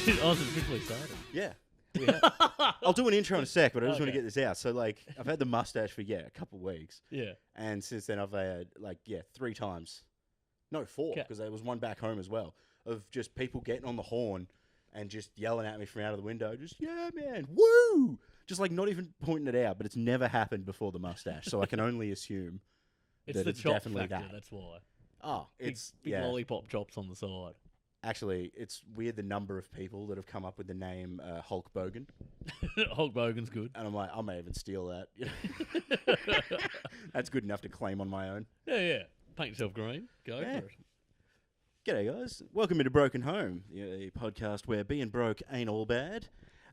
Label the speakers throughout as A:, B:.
A: was officially started.
B: Yeah. I'll do an intro in a sec, but I just want to
A: Okay.
B: get this out. So, like, I've had the mustache for, a couple of weeks.
A: Yeah.
B: And since then, I've had, 3 times. No, 4,
A: Okay.
B: because there was one back home as well, of just people getting on the horn and just yelling at me from out of the window. Just, yeah, man, woo! Just, not even pointing it out, but it's never happened before the mustache. So I can only assume
A: It's
B: that
A: the
B: it's
A: chop
B: definitely
A: factor,
B: that.
A: that's why.
B: Oh,
A: Big,
B: it's,
A: big lollipop chops on the side.
B: Actually, it's weird the number of people that have come up with the name Hulk Bogan.
A: Hulk Hogan's good.
B: And I'm like, I may even steal that. That's good enough to claim on my own.
A: Yeah. Paint yourself green. Go
B: Yeah.
A: for it.
B: G'day, guys. Welcome into Broken Home, the podcast where being broke ain't all bad.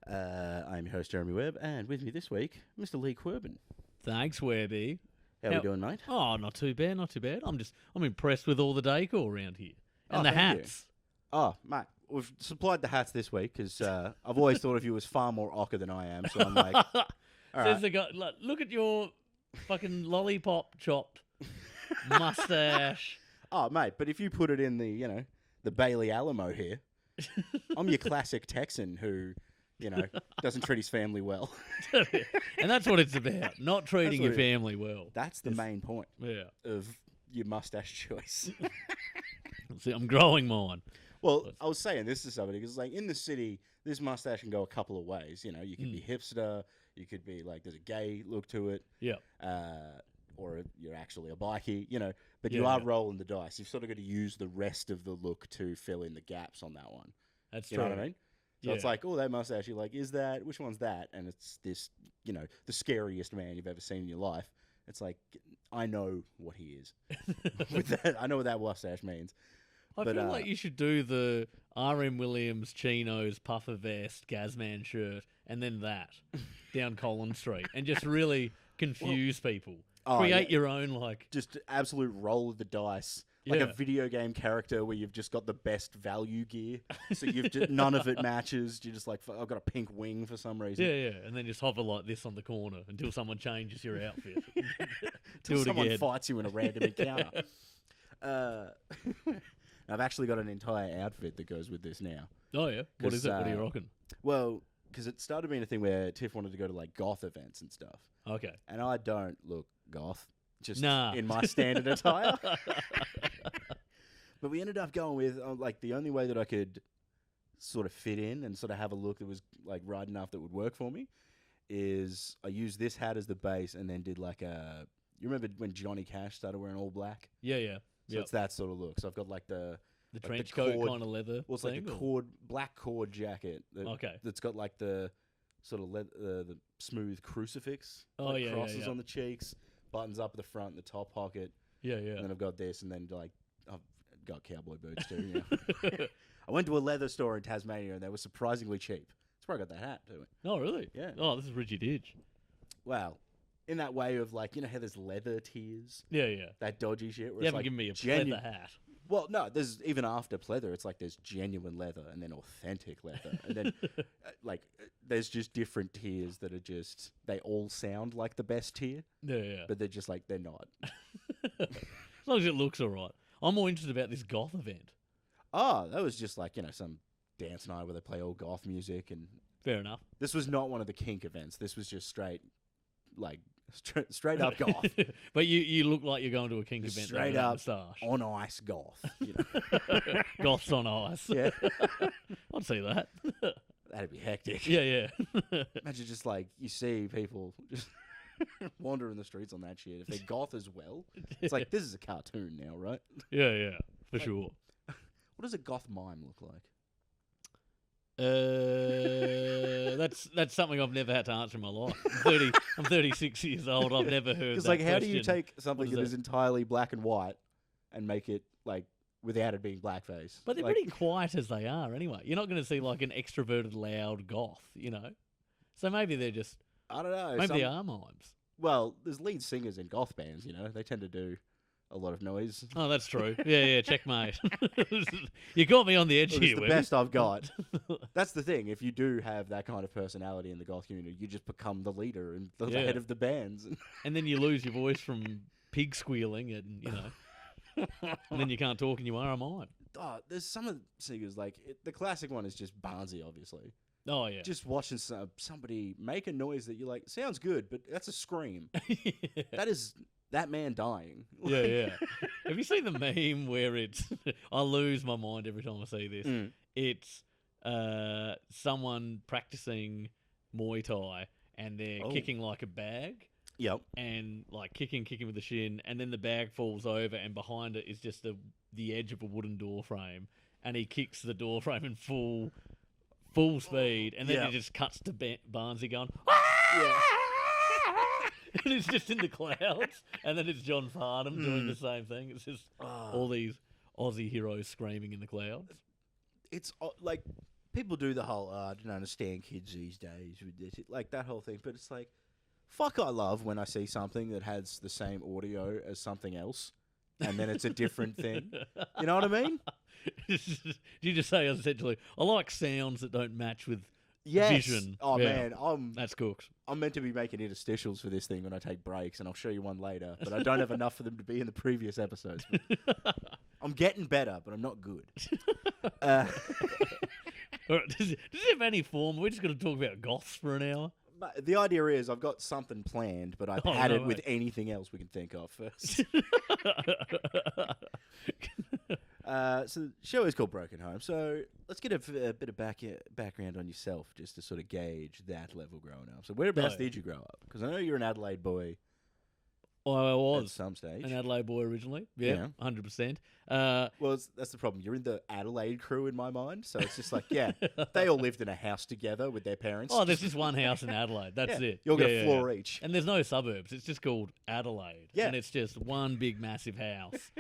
B: I'm your host, Jeremy Webb, and with me this week, Mr. Leigh Qurban.
A: Thanks, Webby.
B: How we doing, mate?
A: Oh, not too bad, not too bad. I'm impressed with all the decor around here. And the
B: thank you.
A: hats.
B: Oh, mate, we've supplied the hats this week because I've always thought of you as far more ochre than I am, so I'm like, all
A: Says
B: right.
A: the guy, look at your fucking lollipop chopped mustache.
B: Oh, mate, but if you put it in the, the Bailey Alamo here, I'm your classic Texan who, doesn't treat his family well.
A: And that's what it's about, not treating
B: what
A: your
B: it-
A: family well.
B: That's the main point
A: Yeah.
B: of your mustache choice.
A: See, I'm growing mine.
B: Well, I was saying this to somebody because, in the city, this mustache can go a couple of ways. You could be hipster, you could be there's a gay look to it,
A: Yeah.
B: or you're actually a bikie, but
A: Yeah,
B: you are
A: yeah.
B: rolling the dice. You've sort of got to use the rest of the look to fill in the gaps on that one.
A: That's
B: You
A: true.
B: know what I mean? So it's
A: Yeah.
B: like, oh, that mustache, you're like, is that, which one's that? And it's this, the scariest man you've ever seen in your life. It's like, I know what he is. With that, I know what that mustache means.
A: I
B: But,
A: feel like you should do the R.M. Williams chinos, puffer vest, Gazman shirt, and then that down Collins Street, and just really confuse people. Create your own,
B: Just absolute roll of the dice. Like a
A: Yeah.
B: video game character where you've just got the best value gear. So you've just, none of it matches. You're just like, I've got a pink wing for some reason.
A: yeah, and then just hover like this on the corner until someone changes your outfit.
B: Till
A: Do it
B: someone
A: again.
B: fights you in a random encounter. I've actually got an entire outfit that goes with this now.
A: Oh, yeah? What is
B: 'Cause,
A: it? What are you rocking?
B: Well, because it started being a thing where Tiff wanted to go to goth events and stuff.
A: Okay.
B: And I don't look goth, just
A: Nah.
B: in my standard attire. But we ended up going with, the only way that I could sort of fit in and sort of have a look that was, right enough that would work for me is I used this hat as the base and then did you remember when Johnny Cash started wearing all black?
A: Yeah.
B: So it's that sort of look. So I've got the
A: The
B: the
A: trench coat
B: cord-
A: kind of leather
B: well, it's
A: thing?
B: like
A: or-
B: a black cord jacket.
A: Okay.
B: That's got the sort of the smooth crucifix.
A: Oh, yeah,
B: crosses
A: yeah.
B: on the cheeks, buttons up at the front, the top pocket.
A: Yeah.
B: And then I've got this, and then I've got cowboy boots too. I went to a leather store in Tasmania, and they were surprisingly cheap. That's where I got that hat too.
A: Oh, really?
B: Yeah.
A: Oh, this is Richie Ditch.
B: Wow. In that way of how there's leather tiers,
A: Yeah.
B: that dodgy shit. Where
A: You
B: it's
A: haven't given me a
B: genu-
A: pleather hat.
B: Well, no, there's even after pleather, it's there's genuine leather and then authentic leather. And then, there's just different tiers that are just, they all sound like the best tier,
A: Yeah.
B: but they're just they're not.
A: As long as it looks all right. I'm more interested about this goth event.
B: Oh, that was just some dance night where they play all goth music. And
A: Fair enough.
B: this was not one of the kink events. This was just straight up goth.
A: But you look like you're going to a kink
B: Just
A: event.
B: straight
A: with a
B: up
A: moustache.
B: on ice goth.
A: Goths on ice.
B: Yeah.
A: I'd see that.
B: That'd be hectic.
A: Yeah.
B: Imagine just you see people just wandering the streets on that shit. If they're goth as well, it's this is a cartoon now, right?
A: yeah, for sure.
B: What does a goth mime look like?
A: That's something I've never had to answer in my life. I'm 36 years old. I've never heard
B: Because
A: that
B: how do you
A: question.
B: take something
A: is
B: that
A: that?
B: is entirely black and white and make it without it being blackface?
A: But they're pretty quiet as they are anyway. You're not going to see an extroverted, loud goth, So maybe they're just
B: I don't know.
A: maybe they are mimes.
B: Well, there's lead singers in goth bands. They tend to do a lot of noise.
A: Oh, that's true. Yeah, checkmate. You got me on the edge
B: Well,
A: here.
B: it's the
A: Webby.
B: best I've got. That's the thing. If you do have that kind of personality in the goth community, you just become the leader and the
A: Yeah.
B: head of the bands.
A: And then you lose your voice from pig squealing, and and then you can't talk, and you are a mime.
B: there's some of the singers, like, the classic one is just Barnsey, obviously.
A: Oh, yeah.
B: Just watching somebody make a noise that you're like, sounds good, but that's a scream.
A: Yeah.
B: That is that man dying.
A: Yeah, yeah. Have you seen the meme where it's... I lose my mind every time I see this.
B: Mm.
A: It's someone practicing Muay Thai and they're kicking like a bag.
B: Yep.
A: And like kicking with the shin, and then the bag falls over, and behind it is just the edge of a wooden door frame, and he kicks the door frame in full speed, and then it just cuts to Barnsey going,
B: Yeah.
A: and it's just in the clouds, and then it's John Farnham doing the same thing. It's just all these Aussie heroes screaming in the clouds.
B: It's like, people do the whole, I don't understand kids these days with this, like that whole thing, but it's like, fuck, I love when I see something that has the same audio as something else, and then it's a different thing. You know what I mean?
A: You just say essentially, I like sounds that don't match with vision.
B: Oh, man,
A: that's cooks.
B: I'm meant to be making interstitials for this thing when I take breaks, and I'll show you one later, but I don't have enough for them to be in the previous episodes. I'm getting better, but I'm not good.
A: All right, does it have any form? We're just going to talk about goths for an hour.
B: But the idea is I've got something planned, but I've had it with anything else we can think of first. So the show is called Broken Home. So let's get a bit of background on yourself, just to sort of gauge that level growing up. So whereabouts did you grow up? Because I know you're an Adelaide boy.
A: I was
B: at some stage
A: an Adelaide boy originally. Yeah, 100%.
B: Well, that's the problem. You're in the Adelaide crew in my mind, so it's just like, yeah, they all lived in a house together with their parents.
A: Oh, there's just one house in Adelaide. That's it.
B: You'll get a floor each.
A: And there's no suburbs. It's just called Adelaide.
B: Yeah.
A: And it's just one big massive house.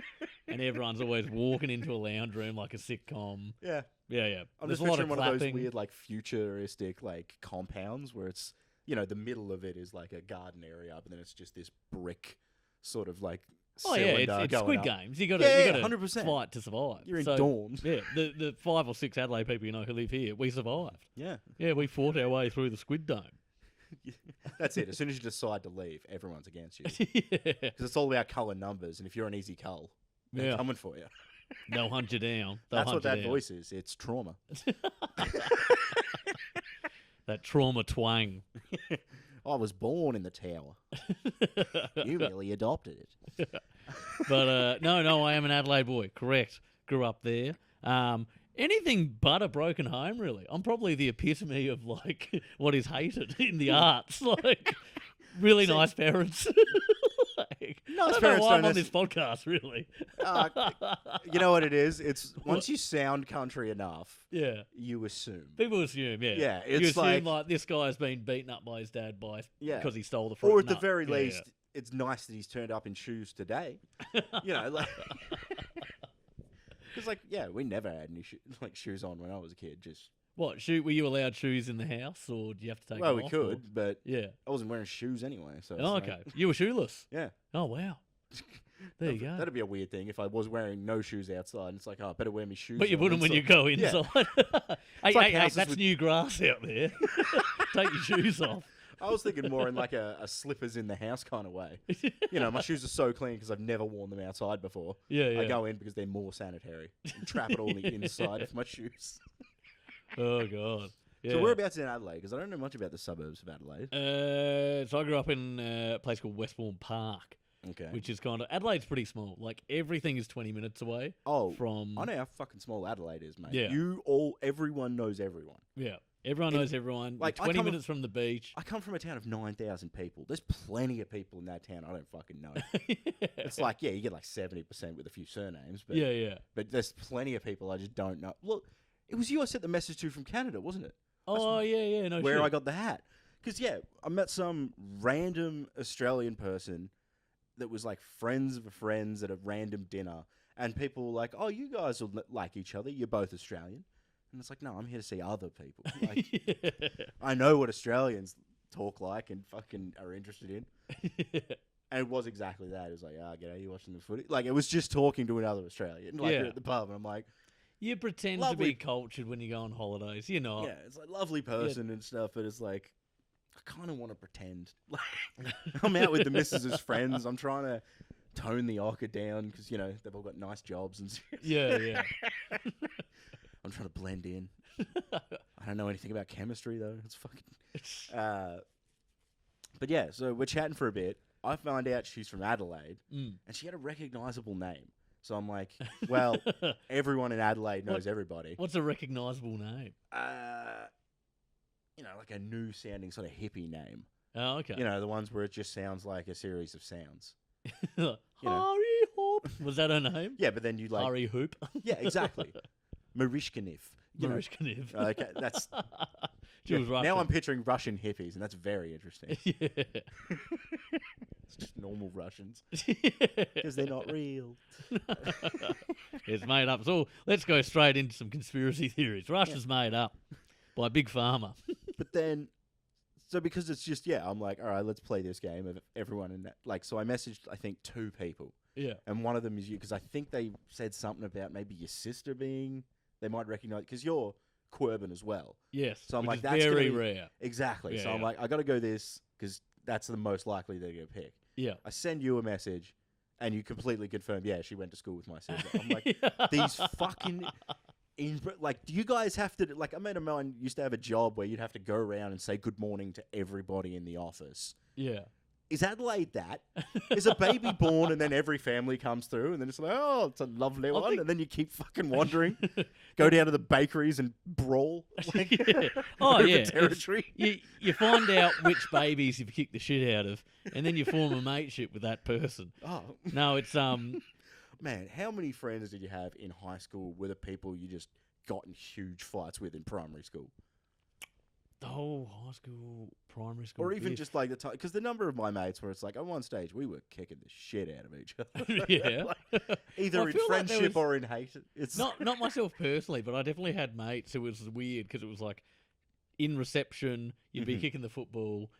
A: And everyone's always walking into a lounge room like a sitcom.
B: Yeah.
A: Yeah, yeah.
B: I'm
A: There's
B: just
A: a lot
B: picturing
A: of
B: one of those
A: clapping.
B: weird, like, futuristic, like, compounds where it's, you know, the middle of it is like a garden area, but then it's just this brick sort of like cylinder
A: it's
B: going
A: Squid
B: up.
A: Games. You got to
B: 100%.
A: fight to survive.
B: You're in dorms.
A: Yeah, the 5 or 6 Adelaide people you know who live here, we survived.
B: Yeah.
A: Yeah, we fought our way through the Squid Dome.
B: That's it. As soon as you decide to leave, everyone's against you.
A: Yeah.
B: Because it's all about colour numbers, and if you're an easy cull, they're coming for you.
A: They'll hunt you down.
B: That's what that voice is. It's trauma.
A: That trauma twang.
B: I was born in the tower. You really adopted it.
A: But no, I am an Adelaide boy. Correct. Grew up there. Anything but a broken home, really. I'm probably the epitome of like what is hated in the arts. Like really nice parents. I don't know why I'm on this podcast, really.
B: You know what it is? It's once you sound country enough,
A: yeah,
B: you assume.
A: People assume, yeah.
B: Yeah,
A: you
B: it's
A: assume like this guy's been beaten up by his dad because he stole the fruit.
B: Or at the very least, it's nice that he's turned up in shoes today. You know, like because like we never had any shoes on when I was a kid. Just
A: what? Were you allowed shoes in the house, or do you have to take?
B: Well,
A: them
B: we
A: off,
B: could, but
A: yeah,
B: I wasn't wearing shoes anyway. So
A: oh, okay, you were shoeless.
B: Yeah.
A: Oh wow. There you go.
B: That'd be a weird thing if I was wearing no shoes outside. And it's like, oh, I better wear my shoes.
A: But you wouldn't when you go inside. Hey, that's new grass out there. Take your shoes off.
B: I was thinking more in like a slippers in the house kind of way. You know, my shoes are so clean because I've never worn them outside before.
A: Yeah.
B: I go in because they're more sanitary and trap it all in the inside of my shoes.
A: Oh, God. Yeah.
B: So whereabouts in Adelaide? Because I don't know much about the suburbs of Adelaide.
A: So I grew up in a place called Westbourne Park.
B: Okay.
A: Which is kind of... Adelade's pretty small. Like, everything is 20 minutes away from...
B: I know how fucking small Adelaide is, mate.
A: Yeah.
B: Everyone knows everyone.
A: Yeah. Everyone knows everyone. Like 20 minutes from the beach.
B: I come from a town of 9,000 people. There's plenty of people in that town I don't fucking know.
A: Yeah.
B: It's like, you get like 70% with a few surnames. But,
A: yeah.
B: But there's plenty of people I just don't know. Look, it was you I sent the message to from Canada, wasn't it?
A: Oh, yeah, no
B: Where
A: shit.
B: I got the hat. Because, I met some random Australian person that was like friends of friends at a random dinner. And people were like, oh, you guys will like each other. You're both Australian. And it's like, no, I'm here to see other people. Like, I know what Australians talk like and fucking are interested in. And it was exactly that. It was like, g'day, you watching the footy? Like, it was just talking to another Australian. Like, at the pub. And I'm like...
A: You pretend to be cultured when you go on holidays. You're not.
B: Yeah, it's like lovely person and stuff, but it's like, I kind of want to pretend. I'm out with the missus's friends. I'm trying to tone the ochre down because, they've all got nice jobs and shit.
A: Yeah.
B: I'm trying to blend in. I don't know anything about chemistry, though. It's fucking... but yeah, so we're chatting for a bit. I find out she's from Adelaide, and she had a recognisable name. So I'm like, well, everyone in Adelaide knows everybody.
A: What's a recognisable name?
B: Like a new-sounding sort of hippie name.
A: Oh, okay.
B: The ones where it just sounds like a series of sounds.
A: Harry Hoop. Was that her name?
B: Yeah, but then you like...
A: Harry Hoop.
B: Yeah, exactly. Marishkaniv.
A: Marishkaniv.
B: Okay, that's...
A: She was Russian.
B: Now I'm picturing Russian hippies, and that's very interesting.
A: Yeah.
B: It's just normal Russians. Because they're not real.
A: It's made up. So let's go straight into some conspiracy theories. Russia's made up by Big Pharma.
B: But then... So because it's just, I'm like, all right, let's play this game of everyone in that. Like, so I messaged, I think, 2 people.
A: Yeah.
B: And one of them is you, because I think they said something about maybe your sister being... They might recognise... Because you're Qurban as well.
A: Yes.
B: So I'm like,
A: that's
B: that's
A: very rare.
B: Exactly.
A: Yeah,
B: so I'm like, I got to go this, because that's the most likely they're going to pick.
A: Yeah.
B: I send you a message, and you completely confirm, she went to school with my sister. I'm like, these fucking... Like, do you guys have to... Like, a mate of mine used to have a job where you'd have to go around and say good morning to everybody in the office.
A: Yeah.
B: Is Adelaide that? Is a baby born and then every family comes through and then it's like, oh, it's a lovely one. And then you keep fucking wandering. Go down to the bakeries and brawl. Like, over territory.
A: You find out which babies you've kicked the shit out of and then you form a mateship with that person.
B: Oh.
A: No, it's...
B: Man, how many friends did you have in high school with the people you just got in huge fights with in primary school?
A: Oh, high school, primary school.
B: Or even just like the time, because the number of my mates where it's like, at one stage, we were kicking the shit out of each other.
A: Yeah.
B: Either in friendship or in hate. It's
A: not myself personally, but I definitely had mates who was weird because it was like in reception, you'd be kicking the football,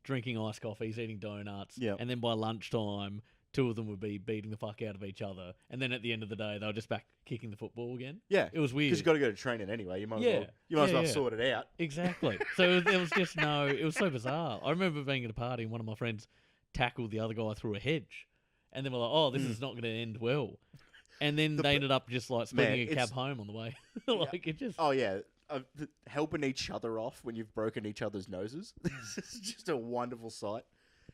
A: drinking iced coffees, eating donuts.
B: Yeah.
A: And then by lunchtime, 2 of them would be beating the fuck out of each other. And then at the end of the day, they were just back kicking the football again.
B: Yeah.
A: It was weird.
B: Because you've got to go to training anyway. You might as well sort it out.
A: Exactly. So there was just it was so bizarre. I remember being at a party and one of my friends tackled the other guy through a hedge. And then we're like, oh, this is not going to end well. And then they ended up just like splitting a cab home on the way. It just...
B: Oh, yeah. Helping each other off when you've broken each other's noses. It's just a wonderful sight.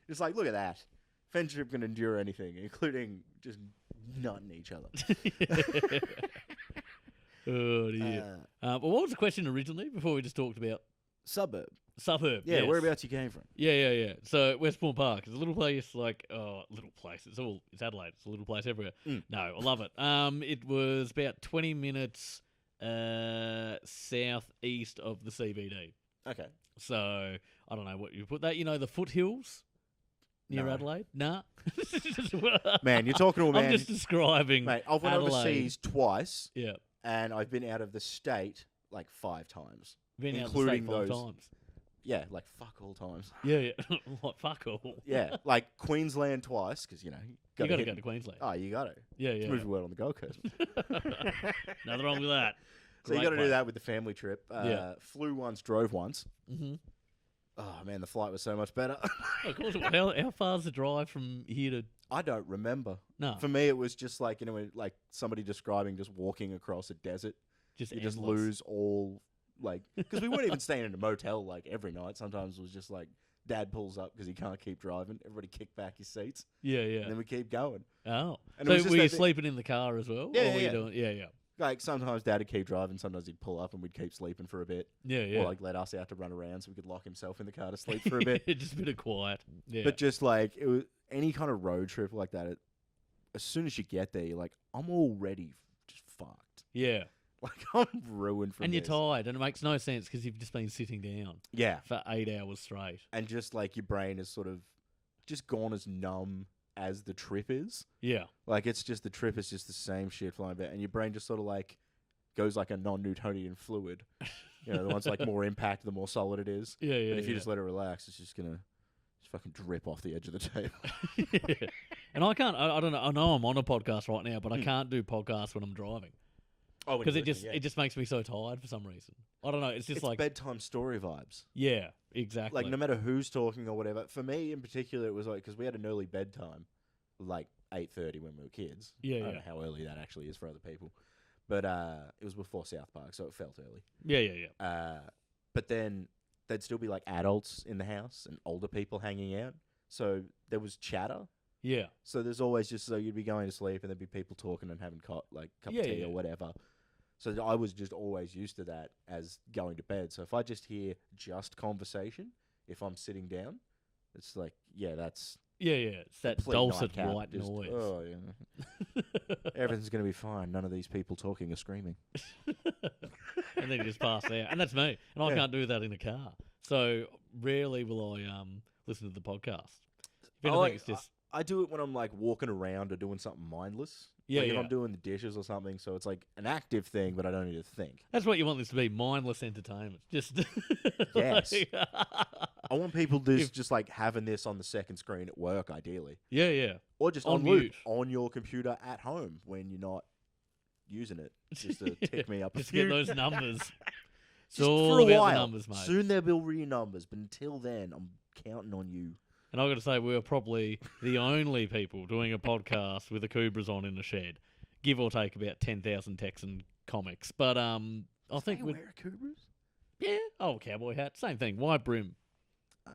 B: It's like, look at that. Friendship can endure anything, including just nutting each other.
A: Oh, dear. Well, what was the question originally before we just talked about?
B: Suburb.
A: Yeah,
B: yes. Whereabouts you came from?
A: Yeah. So Westbourne Park is a little place little place. It's Adelaide. It's a little place everywhere. No, I love it. It was about 20 minutes southeast of the CBD.
B: Okay.
A: So I don't know what you put that. The foothills. Near Adelaide? Nah.
B: Man, you're talking to a man.
A: I'm just describing
B: Mate, I've went
A: Adelaide.
B: overseas twice.
A: Yeah.
B: And I've been out of the state like 5 times.
A: Been
B: including
A: out of the state 5
B: those
A: times.
B: Yeah, like fuck all times.
A: Yeah. Like fuck all.
B: Yeah, like Queensland twice, because,
A: you got to go to Queensland.
B: Oh, you got to.
A: Yeah.
B: It's moving word on the Gold Coast.
A: Nothing wrong with that.
B: So you got to do that with the family trip. Flew once, drove once. Mm-hmm. Oh, man, the flight was so much better.
A: Of course. How far's the drive from here to...
B: I don't remember.
A: No.
B: For me, it was just like, like somebody describing just walking across a desert. You just lose all, like... Because we weren't even staying in a motel, like, every night. Sometimes it was just like, Dad pulls up because he can't keep driving. Everybody kick back your seats.
A: Yeah.
B: And then we keep going.
A: Oh.
B: And
A: so were you sleeping in the car as well?
B: Yeah,
A: or were you doing... Yeah.
B: Like, sometimes Dad would keep driving, sometimes he'd pull up and we'd keep sleeping for a bit.
A: Yeah.
B: Or, like, let us out to run around so we could lock himself in the car to sleep for a bit.
A: Just a bit of quiet. Yeah.
B: But just, like, it was any kind of road trip like that, as soon as you get there, you're like, I'm already just fucked.
A: Yeah.
B: Like, I'm ruined from
A: And
B: this.
A: you're tired, and it makes no sense because you've just been sitting down.
B: Yeah.
A: For 8 hours straight.
B: And just, like, your brain is sort of just gone as numb as the trip is.
A: Yeah.
B: Like, it's just, the trip is just the same shit flying about, and your brain just sort of, like, goes like a non-Newtonian fluid. The one's like more impact, the more solid it is.
A: Yeah.
B: But if you just let it relax, it's just gonna fucking drip off the edge of the table.
A: Yeah. And I can't. I don't know. I know I'm on a podcast right now, but I can't do podcasts when I'm driving.
B: Oh,
A: because it just makes me so tired for some reason. I don't know. It's just like
B: bedtime story vibes.
A: Yeah, exactly.
B: Like no matter who's talking or whatever. For me in particular, it was like because we had an early bedtime, like 8:30 when we were kids.
A: Yeah,
B: I don't
A: yeah.
B: know how early that actually is for other people. But it was before South Park, so it felt early.
A: Yeah, yeah, yeah.
B: But then there'd still be like adults in the house and older people hanging out. So there was chatter.
A: Yeah.
B: So there's always just, so you'd be going to sleep and there'd be people talking and having cup of
A: Yeah,
B: tea
A: yeah.
B: or whatever. So I was just always used to that as going to bed. So if I just hear just conversation, if I'm sitting down, it's like, yeah, that's
A: Yeah, yeah. It's that
B: complete
A: dulcet
B: nightcap.
A: white
B: Just,
A: noise.
B: oh, yeah. Everything's going to be fine. None of these people talking or screaming.
A: And then you just pass out. And that's me. And I
B: Yeah.
A: can't do that in a car. So rarely will I listen to the podcast. If anything, it's just...
B: I do it when I'm like walking around or doing something mindless.
A: Yeah,
B: like if
A: yeah.
B: I'm doing the dishes or something. So it's like an active thing, but I don't need to think.
A: That's what you want this to be, mindless entertainment. Just...
B: Yes.
A: like-
B: I want people just like having this on the second screen at work, ideally.
A: yeah, yeah.
B: Or just
A: On
B: on loop
A: mute.
B: on your computer at home when you're not using it. Just to tick me up a
A: Just
B: few.
A: get those numbers. It's
B: Just
A: all
B: for a
A: about the
B: while.
A: numbers, mate.
B: Soon there will be numbers, but until then, I'm counting on you.
A: And I've got to say, we were probably the only people doing a podcast with the Kubras on in the shed. Give or take about 10,000 Texan comics. But I think
B: They
A: we'd...
B: wear Kubras?
A: Yeah. Oh, cowboy hat. Same thing. Wide brim.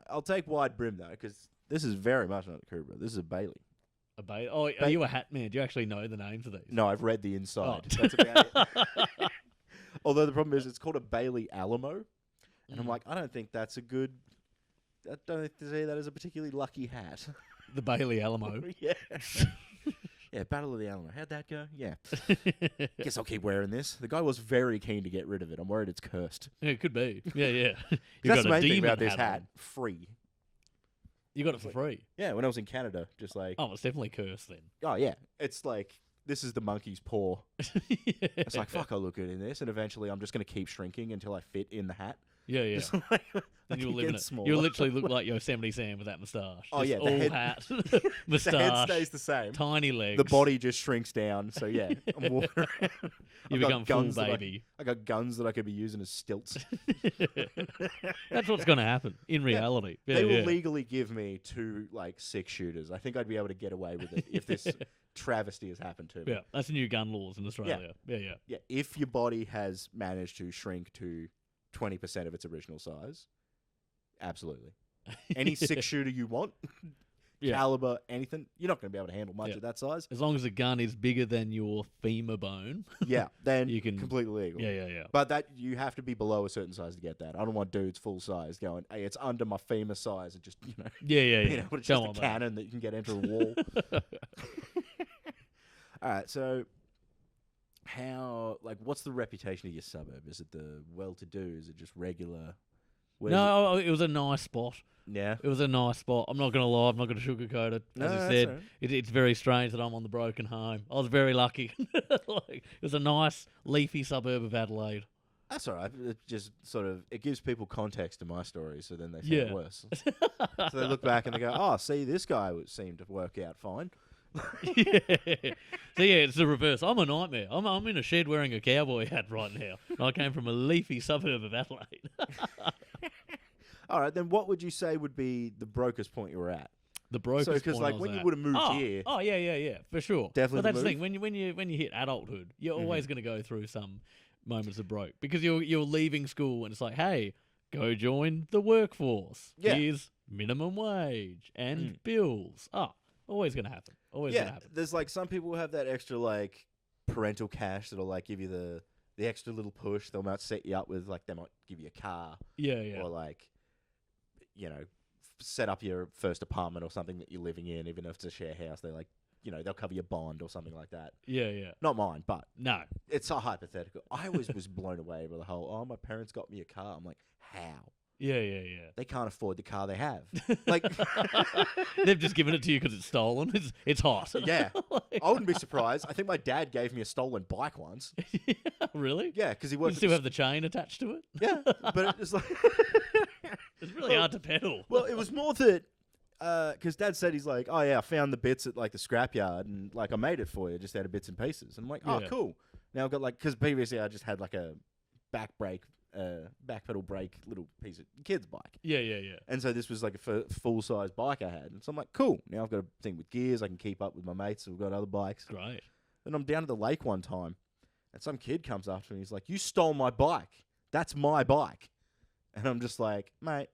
B: I'll take wide brim though, because this is very much not a Kubra. This is a Bailey.
A: Oh, are you a hat man? Do you actually know the names of these?
B: No, I've read the inside.
A: Oh.
B: That's about it. Although the problem is, it's called a Bailey Alamo, and I'm
A: Mm.
B: like, I don't think that's a good. I don't see that as a particularly lucky hat.
A: The Bailey Alamo.
B: Yeah. Yeah, Battle of the Alamo. How'd that go? Yeah. Guess I'll keep wearing this. The guy was very keen to get rid of it. I'm worried it's cursed.
A: Yeah, it could be. Yeah, yeah. You've
B: That's
A: got
B: the
A: a
B: main thing
A: demon
B: about this hat.
A: on.
B: Free.
A: You got it for free.
B: Yeah, when I was in Canada, just like,
A: Oh, it's definitely cursed then.
B: oh yeah, it's like, this is the monkey's paw.
A: Yeah.
B: It's like, fuck, I look good in this. And eventually I'm just going to keep shrinking until I fit in the hat.
A: Yeah, yeah.
B: Just like, I
A: And you'll
B: keep
A: live in
B: getting
A: it.
B: smaller.
A: You'll literally look like Yosemite Sam with that moustache.
B: Oh,
A: Just
B: yeah, the
A: all
B: head-
A: hat,
B: The head
A: moustache,
B: stays the same.
A: tiny legs.
B: The body just shrinks down. So yeah, I'm walking around.
A: You
B: I've got
A: become full
B: guns that
A: baby.
B: I got guns that I could be using as stilts.
A: That's what's going to happen in reality. Yeah,
B: They will
A: yeah.
B: legally give me 2 like 6-shooters. I think I'd be able to get away with it if this travesty has happened to me.
A: Yeah, that's the new gun laws in Australia. Yeah, yeah.
B: Yeah, if your body has managed to shrink to 20% of its original size, absolutely. Any 6-shooter you want,
A: Yeah.
B: caliber, anything, you're not going to be able to handle much
A: Yeah.
B: of that size.
A: As long as the gun is bigger than your femur bone.
B: Yeah, then
A: You can-
B: completely legal.
A: Yeah, yeah, yeah.
B: But that you have to be below a certain size to get that. I don't want dudes full size going, hey, it's under my femur size, and just
A: Yeah, yeah, yeah.
B: you know, but it's
A: Don't
B: just a
A: want that.
B: cannon that you can get into a wall. All right, so what's the reputation of your suburb? Is it the well-to-do? Is it just regular? Where's
A: No, it was a nice spot.
B: it? Yeah.
A: It was a nice spot. I'm not going to lie. I'm not going to sugarcoat it.
B: No,
A: As I
B: that's
A: said,
B: all right.
A: it's very strange that I'm on the broken home. I was very lucky. It was a nice, leafy suburb of Adelaide.
B: That's all right. It just sort of it gives people context to my story, so then they find
A: Yeah.
B: it worse. So they look back and they go, "Oh, see, this guy seemed to work out fine."
A: Yeah. So yeah, it's the reverse. I'm a nightmare. I'm in a shed wearing a cowboy hat right now. And I came from a leafy suburb of Adelaide.
B: All right, then what would you say would be the brokest point you were at?
A: The brokest
B: So, because
A: point I
B: like
A: was
B: when you
A: at.
B: would have moved
A: oh,
B: here,
A: Oh yeah, for sure.
B: Definitely
A: But that's
B: the
A: the thing. When you hit adulthood, you're
B: Mhm.
A: always going to go through some moments of broke because you're leaving school and it's like, hey, go join the workforce.
B: Yeah.
A: Here's minimum wage and bills. Always going to happen. Always going to
B: yeah,
A: happen.
B: there's like some people who have that extra like parental cash that'll like give you the extra little push. They might set you up with like they might give you a car
A: Yeah, yeah.
B: or like set up your first apartment or something that you're living in, even if it's a share house. They like they'll cover your bond or something like that.
A: Yeah, yeah.
B: Not mine, but
A: No.
B: it's a hypothetical. I always was blown away by the whole, my parents got me a car. I'm like, how?
A: Yeah, yeah, yeah.
B: They can't afford the car they have. Like,
A: They've just given it to you because it's stolen. It's hot.
B: yeah.
A: Like-
B: I wouldn't be surprised. I think my dad gave me a stolen bike once.
A: Really?
B: Yeah, because he
A: You
B: worked.
A: still have the chain attached to it?
B: Yeah, but it was like,
A: It's really hard to pedal.
B: well, it was more that because Dad said he's like, oh yeah, I found the bits at like the scrapyard and like I made it for you, just out of bits and pieces. And I'm like, oh
A: Yeah.
B: cool. Now I've got like because previously I just had like a back brake back pedal brake little piece of kid's bike.
A: Yeah, yeah, yeah.
B: And so this was like a full size bike I had. And so I'm like, cool. Now I've got a thing with gears. I can keep up with my mates. So we've got other bikes.
A: Great.
B: And I'm down at the lake one time, and some kid comes up to me. He's like, "You stole my bike. That's my bike." And I'm just like, "Mate,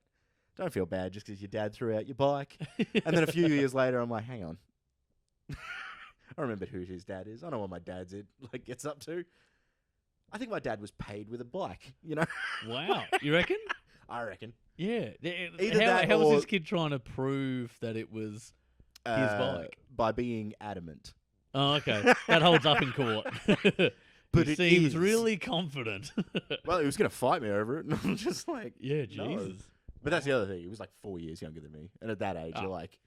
B: don't feel bad just because your dad threw out your bike." And then a few years later, I'm like, "Hang on." I remember who his dad is. I know what my dad's gets up to. I think my dad was paid with a bike. You know?
A: Wow. You reckon?
B: I reckon.
A: Yeah.
B: Either
A: How was
B: or-
A: this kid trying to prove that it was his bike?
B: By being adamant.
A: Oh, okay. That holds up in court.
B: But
A: he
B: it
A: seems
B: is.
A: really confident.
B: Well, he was going to fight me over it. And I'm just like,
A: Yeah,
B: no.
A: Jesus.
B: But that's the other thing. He was like 4 years younger than me. And at that age, you're like,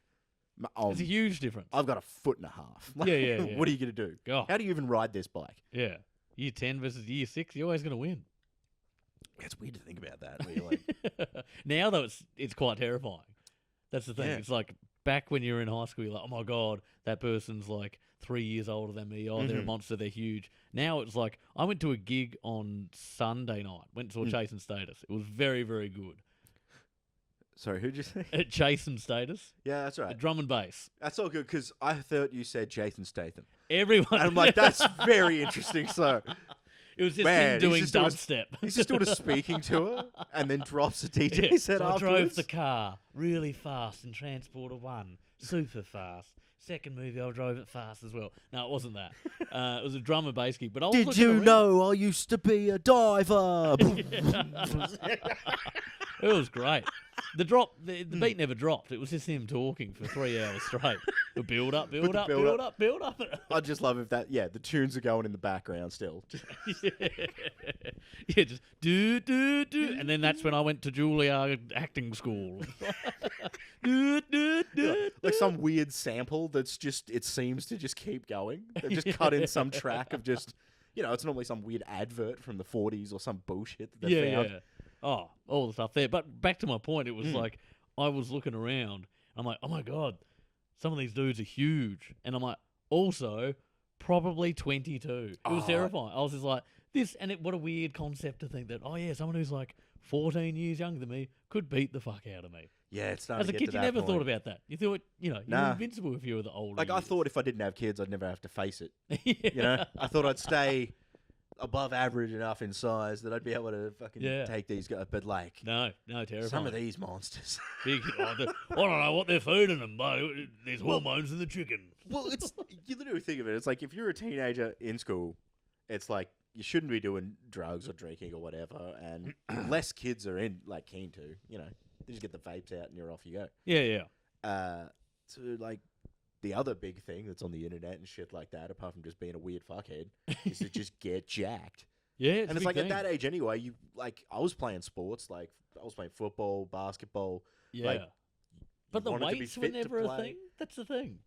A: It's a huge difference.
B: I've got a foot and a half. Like,
A: Yeah, yeah, yeah.
B: What are you going to do?
A: God.
B: How do you even ride this bike?
A: Yeah. Year 10 versus year 6, you're always going to win.
B: It's weird to think about that. Where you're like,
A: Now, though, it's quite terrifying. That's the thing.
B: Yeah.
A: It's like back when you were in high school, you're like, oh my God, that person's like 3 years older than me. Oh, they're a
B: Mhm.
A: monster. They're huge. Now it's like, I went to a gig on Sunday night. Went to a Chase and Status. It was very, very good.
B: sorry, who'd you say?
A: At Chase and Status,
B: Yeah, that's right.
A: drum and bass.
B: That's all good because I thought you said Jason Statham.
A: Everyone.
B: And I'm like, that's very interesting. So
A: it was just
B: Man,
A: him
B: he's
A: doing
B: just doing a-
A: dubstep.
B: he's just doing a speaking tour and then drops a DJ
A: Yeah,
B: set
A: so I drove
B: afterwards.
A: the car really fast in Transporter 1, super fast. Second movie, I drove it fast as well. No, it wasn't that. It was a drum and bass gig. But I was
B: Did
A: looking
B: you
A: around.
B: know I used to be a diver?
A: It was great. The beat never dropped. It was just him talking for 3 hours straight. The build up, build
B: the
A: up,
B: build
A: build
B: up.
A: up, build up.
B: I just love if that. Yeah, the tunes are going in the background still.
A: Yeah, just do do do, and then that's when I went to Juilliard acting school. Do do do.
B: Like some weird sample that's just. It seems to just keep going. They just cut in some track of just. It's normally some weird advert from the 40s or some bullshit that they found.
A: Yeah. Oh, all the stuff there. But back to my point, it was like I was looking around. I'm like, oh my God, some of these dudes are huge. And I'm like, also, probably 22. It was terrifying. I was just like, what a weird concept to think that, oh yeah, someone who's like 14 years younger than me could beat the fuck out of me.
B: Yeah, it's starting
A: As a
B: to get
A: kid,
B: to
A: you
B: that
A: never
B: point.
A: thought about that. You thought, you're
B: Nah.
A: invincible if you were the older.
B: Like, I
A: years.
B: thought if I didn't have kids, I'd never have to face it.
A: Yeah.
B: I thought I'd stay above average enough in size that I'd be able to fucking take these guys. But, like,
A: No, terrifying.
B: some of these monsters.
A: Big, I don't know what they're feeding them, but there's hormones in the chicken.
B: Well, you literally think of it. It's like if you're a teenager in school, it's like you shouldn't be doing drugs or drinking or whatever. And less kids are keen to, they just get the vapes out and you're off you go.
A: Yeah.
B: So, like, the other big thing that's on the internet and shit like that, apart from just being a weird fuckhead, is to just get jacked.
A: Yeah,
B: And it's like at that age anyway, I was playing sports, like I was playing football, basketball.
A: Yeah.
B: Like,
A: but the
B: wanted to be
A: weights were
B: fit to
A: never a
B: play.
A: thing. That's the thing.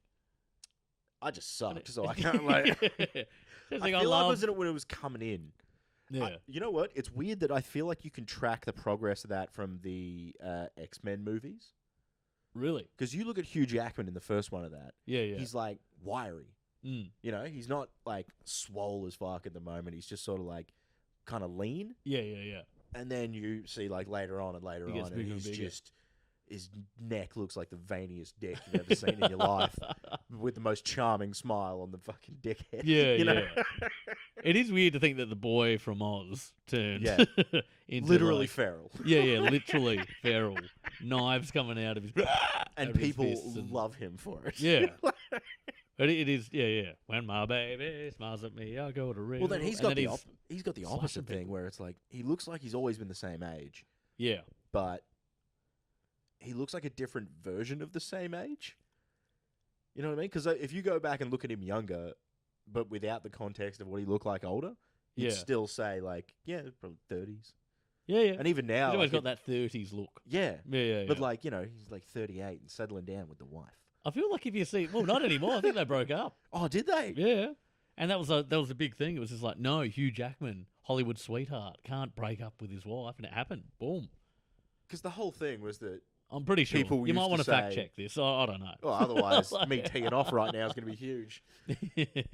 B: I just sucked, so I can't like.
A: It's
B: I
A: like,
B: feel like I
A: love...
B: was in it when it was coming in.
A: Yeah.
B: You know what? It's weird that I feel like you can track the progress of that from the X-Men movies.
A: Really?
B: Because you look at Hugh Jackman in the first one of that.
A: Yeah.
B: He's like wiry.
A: Mm.
B: He's not like swole as fuck at the moment. He's just sort of like kind of lean.
A: Yeah.
B: And then you see like later on,
A: He gets
B: and
A: bigger and
B: he's
A: bigger.
B: just his neck looks like the veiniest dick you've ever seen in your life, with the most charming smile on the fucking dickhead.
A: Yeah,
B: you know?
A: It is weird to think that the boy from Oz turned into
B: Literally
A: like,
B: feral.
A: Yeah, literally feral. Knives coming out of his
B: And
A: out of his
B: people
A: fists and-
B: love him for it.
A: Yeah. But it is, yeah. When my baby smiles at me, I go to real.
B: Well, then he's
A: and
B: got
A: then
B: he's got the
A: slashing
B: opposite thing
A: people.
B: where it's like he looks like he's always been the same age,
A: Yeah.
B: but he looks like a different version of the same age. You know what I mean? Because if you go back and look at him younger, but without the context of what he looked like older, you'd
A: Yeah.
B: still say like, yeah, probably 30s.
A: Yeah.
B: And even now,
A: He's always
B: like,
A: got that 30s look.
B: Yeah.
A: Yeah.
B: But like, he's like 38 and settling down with the wife.
A: I feel like if you see, well, not anymore. I think they broke up.
B: Oh, did they?
A: Yeah. And that was a big thing. It was just like, no, Hugh Jackman, Hollywood sweetheart, can't break up with his wife, and it happened. Boom.
B: Because the whole thing was that.
A: I'm pretty sure.
B: People
A: You
B: used
A: might
B: to
A: want to fact
B: say-
A: check this. I don't know.
B: Well, otherwise, me teeing off right now is going to be huge.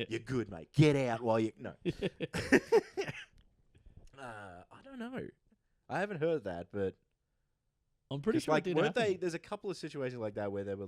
B: You're good, mate. Get out while you. No. I don't know. I haven't heard that, but
A: I'm pretty sure
B: like,
A: it did
B: weren't
A: happen.
B: they? There's a couple of situations like that where they were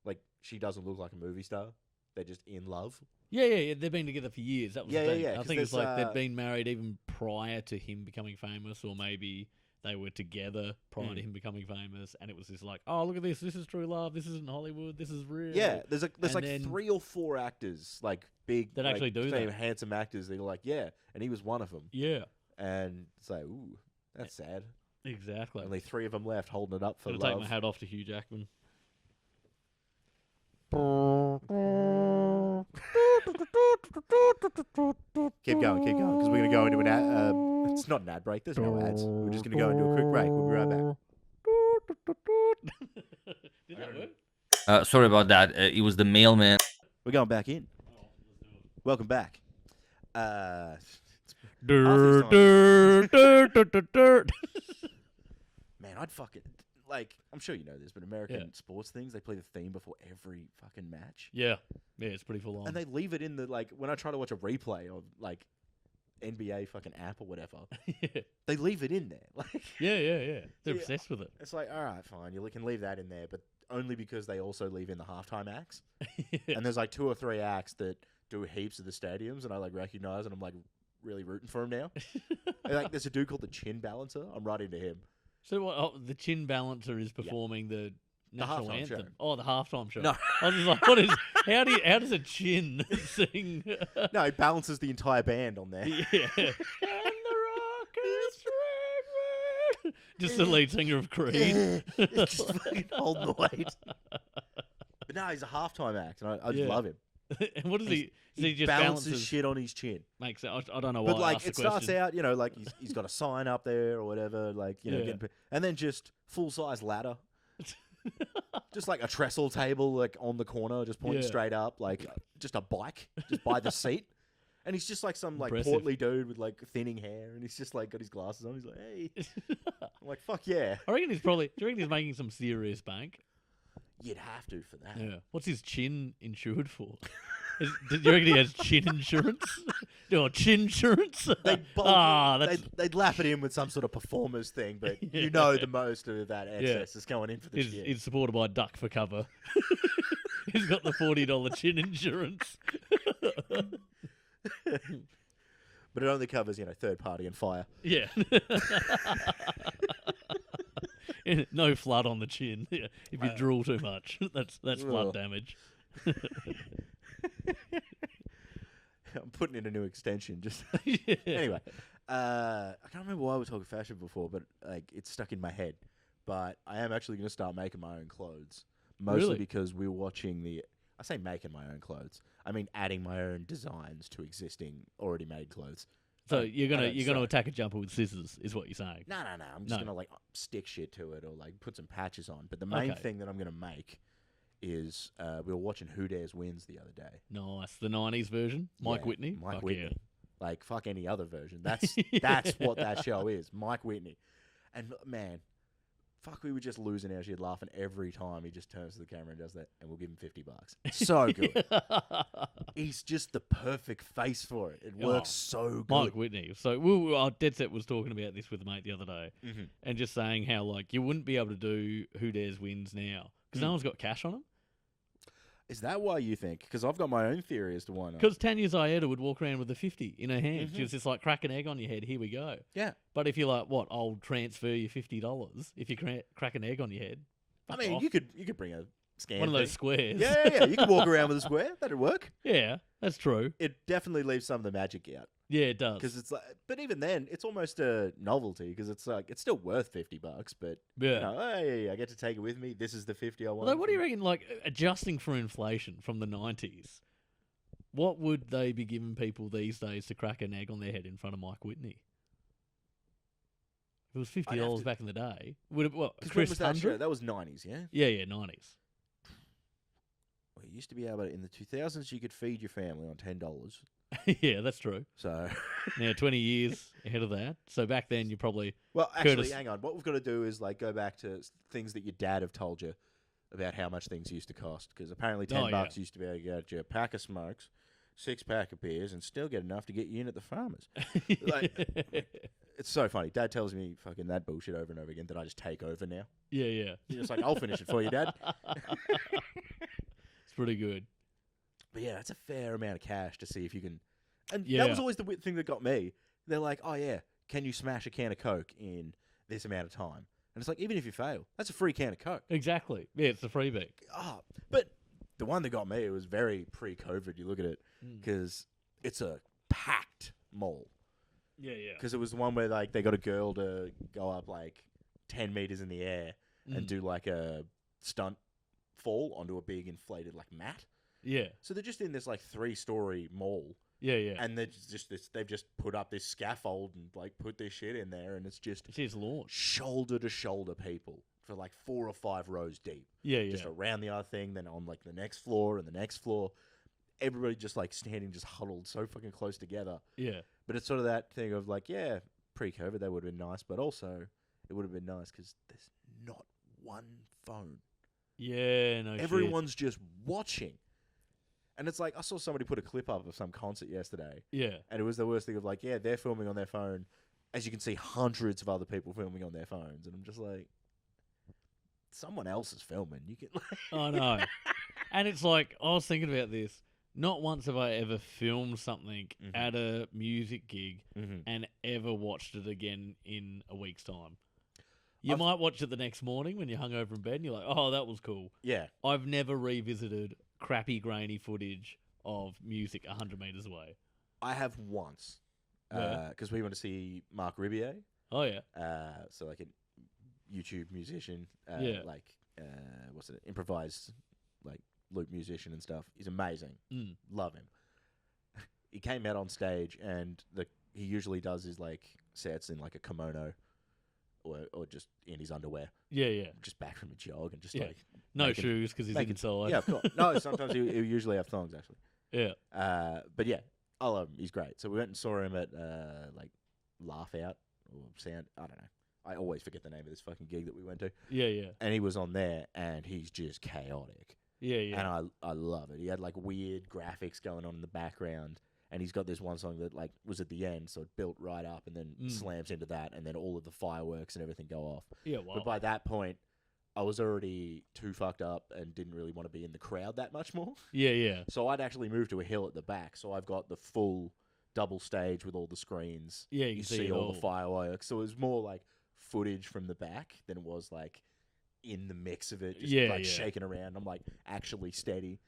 B: like, she doesn't look like a movie star. They're just in love.
A: Yeah. They've been together for years. That was
B: Yeah,
A: the thing.
B: yeah, yeah,
A: I
B: 'cause
A: think it's
B: there's,
A: like they'd been married even prior to him becoming famous, or maybe they were together prior to him becoming famous, and it was just like, oh, look at this. This is true love. This isn't Hollywood. This is real.
B: Yeah, there's
A: And
B: like
A: then
B: 3 or 4 actors, like big,
A: that
B: like,
A: actually do
B: same
A: that.
B: handsome actors. They're like, yeah, and he was one of them.
A: Yeah,
B: And it's like, ooh, that's sad.
A: exactly.
B: Only 3 of them left, holding it up for
A: Gotta take my
B: love.
A: hat off to Hugh Jackman.
B: Keep going, because we're gonna go into an ad. It's not an ad break. There's no ads. We're just gonna go into a quick break. We'll be right back.
A: Did that work?
C: Sorry about that. It was the mailman.
B: We're going back in. Welcome back.
A: Dirt, dirt, dirt, dirt, dirt.
B: Man, I'd fucking like. I'm sure you know this, but American sports things, they play the theme before every fucking match,
A: Yeah, it's pretty full on.
B: and they leave it in the like. When I try to watch a replay of like NBA fucking app or whatever,
A: yeah.
B: they leave it in there. Like,
A: Yeah. They're
B: Yeah.
A: obsessed with it.
B: it's like, all right, fine, you can leave that in there, but only because they also leave in the halftime acts.
A: Yeah.
B: And there's like 2 or 3 acts that do heaps of the stadiums, and I like recognize, and I'm like really rooting for him now. And, like, there's a dude called the Chin Balancer. I'm right into him.
A: So what? Oh, the Chin Balancer is performing the national
B: halftime
A: anthem.
B: show.
A: Oh, the halftime show.
B: No.
A: I was just like, what is? How does a chin sing?
B: No, he balances the entire band on there.
A: Yeah. And the rockets red. Just the lead singer of Creed.
B: Just fucking holding the weight. But no, he's a halftime act, and I just
A: Yeah.
B: love him.
A: And what does he? Does he just
B: balances
A: balances
B: shit on his chin.
A: Makes sense. I don't know why.
B: But
A: I
B: like,
A: asked
B: it
A: the
B: starts
A: question.
B: out, like he's got a sign up there or whatever, like
A: Yeah.
B: and then just full size ladder, just like a trestle table, like on the corner, just pointing
A: Yeah.
B: straight up, like just a bike, just by the seat. And he's just like some like
A: Impressive.
B: portly dude with like thinning hair, and he's just like got his glasses on. He's like, hey, I'm like, fuck yeah,
A: I reckon he's probably. Do you reckon he's making some serious bank?
B: you'd have to for that.
A: Yeah. What's his chin insured for? Do you reckon he has chin insurance? No, chin insurance?
B: They'd lap it in with some sort of performers thing, but you know the most of that excess is going in for the chin.
A: He's supported by Duck for cover. He's got the $40 chin insurance.
B: But it only covers, third party and fire.
A: Yeah. No flood on the chin. Yeah. If you drool too much, that's flood
B: Ugh.
A: damage.
B: I'm putting in a new extension. Just
A: Yeah.
B: anyway, I can't remember why we were talking fashion before, but like it's stuck in my head. But I am actually going to start making my own clothes, mostly
A: Really?
B: because we're watching the. I say making my own clothes. I mean adding my own designs to existing already made clothes.
A: So
B: I
A: you're
B: don't
A: gonna
B: sew.
A: attack a jumper with scissors, is what you're saying?
B: No. I'm just
A: No.
B: gonna like stick shit to it or like put some patches on. But the main
A: Okay.
B: thing that I'm gonna make is we were watching Who Dares Wins the other day.
A: Nice. The '90s version, Mike
B: Yeah,
A: Whitney.
B: Mike
A: Fuck
B: Whitney. Like fuck any other version. That's
A: Yeah.
B: that's what that show is. Mike Whitney. And man, fuck, we were just losing our shit laughing every time he just turns to the camera and does that, and we'll give him $50. So good. He's just the perfect face for it. It works so good.
A: Mike Whitney. So our Dead Set was talking about this with a mate the other day,
B: Mhm.
A: and just saying how like you wouldn't be able to do Who Dares Wins now because no one's got cash on them.
B: Is that why you think? Because I've got my own theory as to why not.
A: Because Tanya Zayeda would walk around with a 50 in her hand.
B: Mhm.
A: She was just like, crack an egg on your head, here we go.
B: Yeah.
A: But if you're like, what, I'll transfer you $50 if you crack an egg on your head.
B: I
A: fuck
B: mean,
A: off.
B: you could bring a scan
A: One of those
B: thing.
A: squares.
B: Yeah. You can walk around with a square. That'd work.
A: Yeah, that's true.
B: It definitely leaves some of the magic out.
A: Yeah, it does.
B: Because it's like, but even then, it's almost a novelty because it's like it's still worth $50. But
A: Yeah.
B: hey, I get to take it with me. This is the 50 I want.
A: Although, what do you reckon, like, adjusting for inflation from the 90s, what would they be giving people these days to crack an egg on their head in front of Mike Whitney? If it was $50
B: to-
A: back in the day, would it, what,
B: 'Cause when
A: Chris
B: was that show?
A: 100?
B: That was 90s, yeah.
A: Yeah, 90s.
B: Well, you used to be able to, in the 2000s, you could feed your family on $10.
A: Yeah, that's true.
B: So,
A: Now, 20 years ahead of that. So back then, you probably...
B: well, actually,
A: Curtis-
B: hang on. What we've got to do is like go back to things that your dad have told you about how much things used to cost. Because apparently, $10
A: Oh, yeah.
B: used to be able to get you a pack of smokes, 6-pack of beers, and still get enough to get you in at the farmers. Like, it's so funny. Dad tells me fucking that bullshit over and over again that I just take over now.
A: Yeah, yeah.
B: He's just like, I'll finish it for you, Dad.
A: It's pretty good.
B: But yeah, that's a fair amount of cash to see if you can. And
A: Yeah.
B: that was always the thing that got me. They're like, oh yeah, can you smash a can of Coke in this amount of time? And it's like, even if you fail, that's a free can of Coke.
A: Exactly. Yeah, it's a freebie.
B: Oh, but the one that got me, it was very pre-COVID. You look at it, because it's a packed mall.
A: Yeah, yeah.
B: Because it was the one where like they got a girl to go up like 10 meters in the air and do like a stunt fall onto a big inflated like mat.
A: Yeah.
B: So they're just in this like 3-story mall.
A: Yeah, yeah.
B: And they've just put up this scaffold and like put this shit in there, and it's just
A: launch.
B: shoulder to shoulder people for like 4 or 5 rows deep.
A: Yeah, yeah.
B: Just around the other thing, then on like the next floor and the next floor. Everybody just like standing, just huddled so fucking close together.
A: Yeah.
B: But it's sort of that thing of like, yeah, pre-COVID that would have been nice, but also it would have been nice because there's not one phone.
A: Yeah, no
B: Everyone's just watching. And it's like, I saw somebody put a clip up of some concert yesterday.
A: Yeah.
B: And it was the worst thing of like, yeah, they're filming on their phone. As you can see, hundreds of other people filming on their phones. And I'm just like, someone else is filming. You can like...
A: I know. And it's like, I was thinking about this. Not once have I ever filmed something at a music gig and ever watched it again in a week's time. You might watch it the next morning when you're hungover in bed and you're like, oh, that was cool.
B: Yeah.
A: I've never revisited crappy, grainy footage of music 100 meters away.
B: I have once. Because we went to see Mark Ribier.
A: Oh, yeah.
B: So like a YouTube musician.
A: Yeah.
B: Like, what's it? Improvised, like, loop musician and stuff. He's amazing. Love him. He came out on stage and he usually does his like sets in like a kimono or just in his underwear.
A: Yeah, yeah.
B: Just back from a jog and just
A: Yeah.
B: like
A: No shoes because he's inside.
B: Yeah, of course. No, sometimes he'll usually have thongs actually.
A: Yeah.
B: But yeah, I love him. He's great. So we went and saw him at like Laugh Out or Sound. I don't know. I always forget the name of this fucking gig that we went to.
A: Yeah, yeah.
B: And he was on there and he's just chaotic.
A: Yeah, yeah.
B: And I love it. He had like weird graphics going on in the background, and he's got this one song that like was at the end, so it built right up and then slams into that, and then all of the fireworks and everything go off.
A: Yeah, wow.
B: But by that point, I was already too fucked up and didn't really want to be in the crowd that much more.
A: Yeah, yeah.
B: So I'd actually moved to a hill at the back, so I've got the full double stage with all the screens.
A: Yeah, you
B: you
A: can
B: see
A: it
B: all the fireworks. So it was more like footage from the back than it was like in the mix of it, just like shaking around. I'm like actually steady.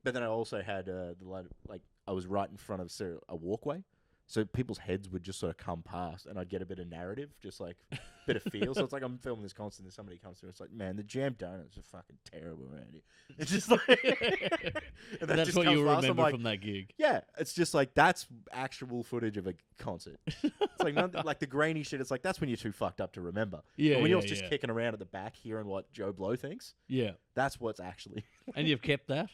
B: But then I also had I was right in front of a walkway, so people's heads would just sort of come past, and I'd get a bit of narrative, just like a bit of feel. So it's like I'm filming this concert, and somebody comes through. It's like, man, the jam donuts are fucking terrible around here. It's just like, and
A: that's what you remember from that gig.
B: Yeah, it's just like that's actual footage of a concert. It's like like the grainy shit. It's like that's when you're too fucked up to remember.
A: Yeah,
B: but when you're just kicking around at the back, hearing what Joe Blow thinks.
A: Yeah,
B: that's what's actually.
A: And you've kept that?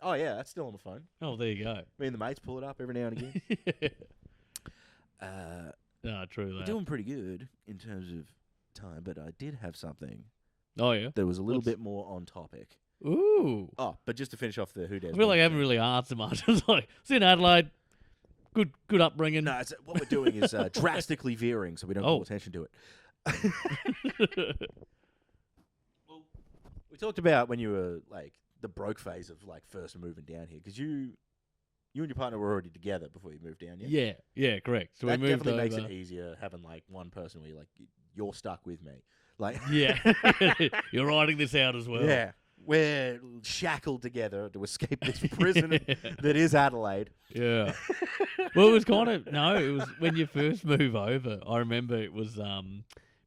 B: Oh yeah, that's still on the phone.
A: Oh, there you go.
B: Me and the mates pull it up every now and again.
A: True that.
B: We're doing pretty good in terms of time, but I did have something.
A: Oh yeah,
B: that was a little bit more on topic.
A: Ooh.
B: Oh, but just to finish off the Who Dares.
A: I feel like I haven't really answered much. It's like, it's in Adelaide. Good upbringing.
B: No, what we're doing is drastically veering, so we don't call attention to it. Well, we talked about when you were like the broke phase of like first moving down here, because you and your partner were already together before you moved down.
A: Yeah, correct. So
B: that
A: we moved
B: definitely
A: over.
B: makes it easier having like one person where you're stuck with me. Like
A: yeah, you're writing this out as well.
B: Yeah, we're shackled together to escape this prison that is Adelaide.
A: Yeah. Well, it was kind of it was when you first move over. I remember it was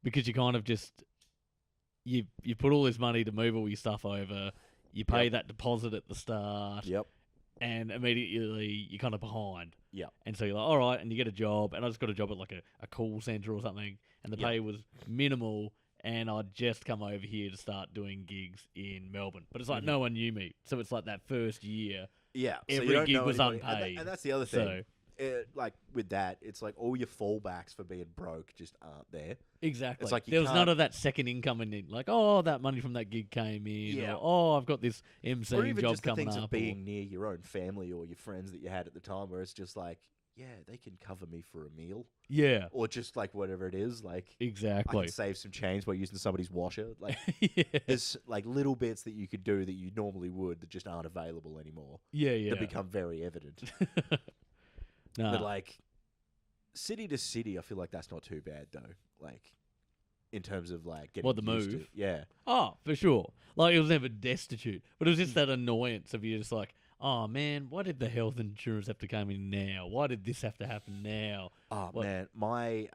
A: because you kind of just you put all this money to move all your stuff over. You pay that deposit at the start.
B: Yep.
A: And immediately you're kind of behind.
B: Yep.
A: And so you're like, all right, and you get a job. And I just got a job at like a call center or something, and the pay was minimal. And I'd just come over here to start doing gigs in Melbourne. But it's like no one knew me. So it's like that first year.
B: Yeah.
A: Every gig was unpaid.
B: And that's the other thing. Like with that, it's like all your fallbacks for being broke just aren't there.
A: Exactly.
B: It's like
A: there was none of that second income in it. Like, oh, that money from that gig came in.
B: Yeah.
A: Or, oh, I've got this
B: or
A: MCing
B: even
A: job
B: just the
A: coming
B: things
A: up.
B: of being near your own family or your friends that you had at the time, where it's just like yeah, they can cover me for a meal
A: Yeah,
B: or just like whatever it is. Like I
A: exactly.
B: can save some change by using somebody's washer. Like
A: Yeah,
B: there's like little bits that you could do that you normally would that just aren't available anymore.
A: yeah.
B: That become very evident.
A: Nah.
B: But like city to city, I feel like that's not too bad though. Like in terms of like getting
A: What, the
B: used
A: move?
B: to, yeah.
A: Oh, for sure. Like, it was never destitute, but it was just that annoyance of you just like, oh man, why did the health insurance have to come in now? Why did this have to happen now?
B: Oh
A: What-
B: man, my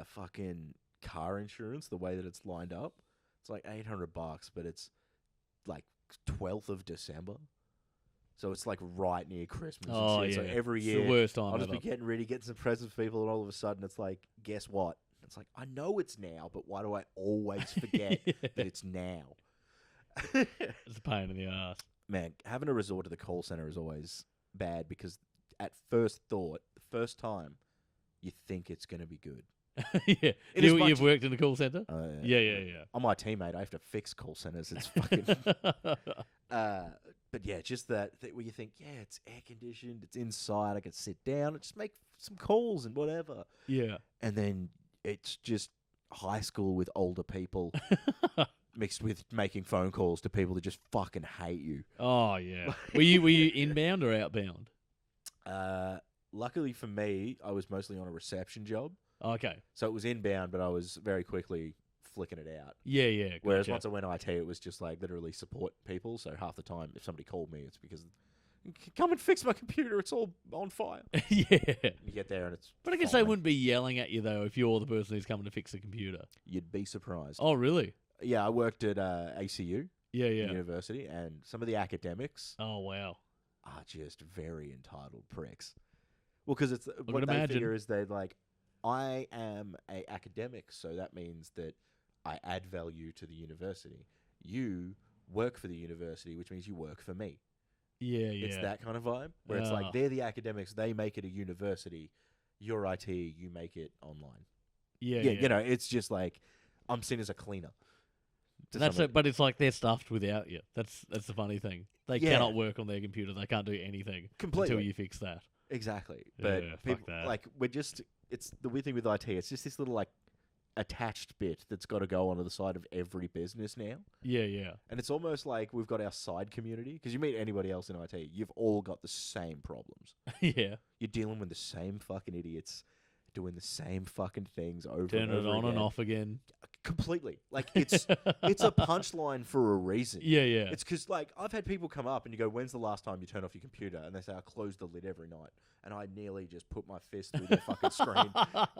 B: fucking car insurance, the way that it's lined up, it's like $800, but it's like 12th of December. So it's like right near Christmas
A: Oh,
B: and shit.
A: yeah.
B: So every
A: It's
B: year
A: the worst time
B: I'll just
A: ever.
B: be getting ready, getting some presents for people, and all of a sudden it's like, guess what? It's like, I know it's now, but why do I always forget that it's now?
A: It's a pain in the ass.
B: Man, having to resort to the call center is always bad because at first thought, the first time, you think it's going to be good.
A: Yeah.
B: In as much-
A: You've worked in the call center? Yeah.
B: I'm my teammate. I have to fix call centers. It's fucking. But yeah, just that where you think, yeah, it's air conditioned, it's inside, I can sit down and just make some calls and whatever.
A: Yeah.
B: And then it's just high school with older people mixed with making phone calls to people that just fucking hate you.
A: Oh, yeah. Were you inbound or outbound?
B: Luckily for me, I was mostly on a reception job.
A: Okay.
B: So it was inbound, but I was very quickly flicking it out.
A: Yeah.
B: Whereas
A: gotcha.
B: once I went IT, it was just like literally support people. So half the time, if somebody called me, it's because, come and fix my computer. It's all on fire.
A: Yeah.
B: You get there and it's.
A: But I guess they
B: fine.
A: wouldn't be yelling at you, though, if you're the person who's coming to fix the computer.
B: You'd be surprised.
A: Oh, really?
B: Yeah, I worked at ACU
A: Yeah.
B: University, and some of the academics
A: Oh, wow.
B: are just very entitled pricks. Well, because it's what
A: can
B: they
A: imagine.
B: figure is they're like, I am a academic, so that means that I add value to the university. You work for the university, which means you work for me.
A: Yeah.
B: It's that kind of vibe where it's
A: Ah.
B: like they're the academics, they make it a university. You're IT, you make it online.
A: Yeah.
B: You know, it's just like I'm seen as a cleaner. to
A: That's
B: somebody.
A: it, but it's like they're stuffed without you. That's the funny thing. They
B: Yeah.
A: cannot work on their computer. They can't do anything
B: Completely.
A: until you fix that.
B: Exactly. But
A: Yeah, fuck
B: people,
A: that.
B: like, we're just, it's the weird thing with IT, it's just this little, like, attached bit that's got to go onto the side of every business now.
A: Yeah.
B: And it's almost like we've got our side community, because you meet anybody else in IT, you've all got the same problems.
A: Yeah.
B: You're dealing with the same fucking idiots doing the same fucking things over
A: Turn
B: and
A: it
B: over
A: on
B: again.
A: and off again.
B: Completely. Like, it's a punchline for a reason.
A: Yeah.
B: It's because, like, I've had people come up and you go, when's the last time you turned off your computer? And they say, I close the lid every night. And I nearly just put my fist through their fucking screen.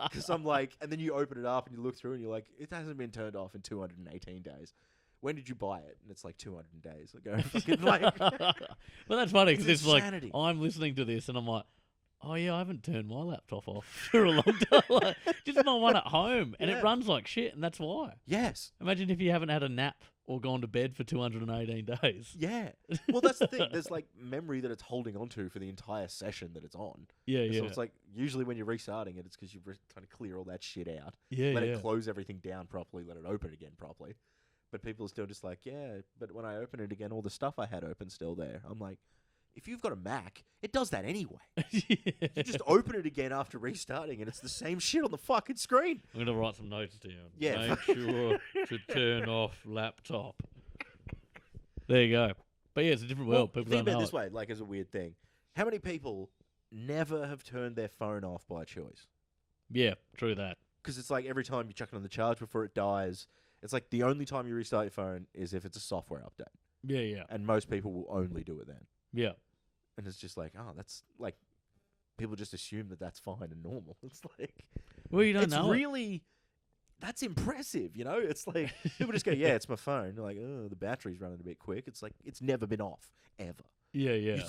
B: Because I'm like, and then you open it up and you look through and you're like, it hasn't been turned off in 218 days. When did you buy it? And it's like 200 days. I go, fucking like,
A: But that's funny because
B: It's
A: it's like
B: insanity.
A: I'm listening to this and I'm like, oh yeah, I haven't turned my laptop off for a long time. Like, just my one at home, and
B: Yeah.
A: it runs like shit, and that's why.
B: yes.
A: Imagine if you haven't had a nap or gone to bed for 218 days.
B: Yeah. Well, that's the thing. There's like memory that it's holding onto for the entire session that it's on.
A: Yeah.
B: So it's like, usually when you're restarting it, it's because you're trying to clear all that shit out.
A: yeah.
B: Let it close everything down properly, let it open again properly. But people are still just like, yeah, but when I open it again, all the stuff I had open still there. I'm like, if you've got a Mac, it does that anyway. You just open it again after restarting, and it's the same shit on the fucking screen.
A: I'm gonna write some notes down.
B: Yeah.
A: Make sure to turn off laptop. There you go. But yeah, it's a different world. People
B: think
A: don't
B: about
A: know
B: it this
A: it.
B: way, like as a weird thing. How many people never have turned their phone off by choice?
A: Yeah, true that.
B: Because it's like every time you chuck it on the charge before it dies, it's like the only time you restart your phone is if it's a software update.
A: Yeah.
B: And most people will only do it then.
A: Yeah.
B: And it's just like, oh, that's like, people just assume that that's fine and normal. It's like,
A: Well, you don't
B: it's
A: know.
B: really, that's impressive, you know? It's like, people just go, yeah, it's my phone. They're like, oh, the battery's running a bit quick. It's like, it's never been off, ever.
A: Yeah.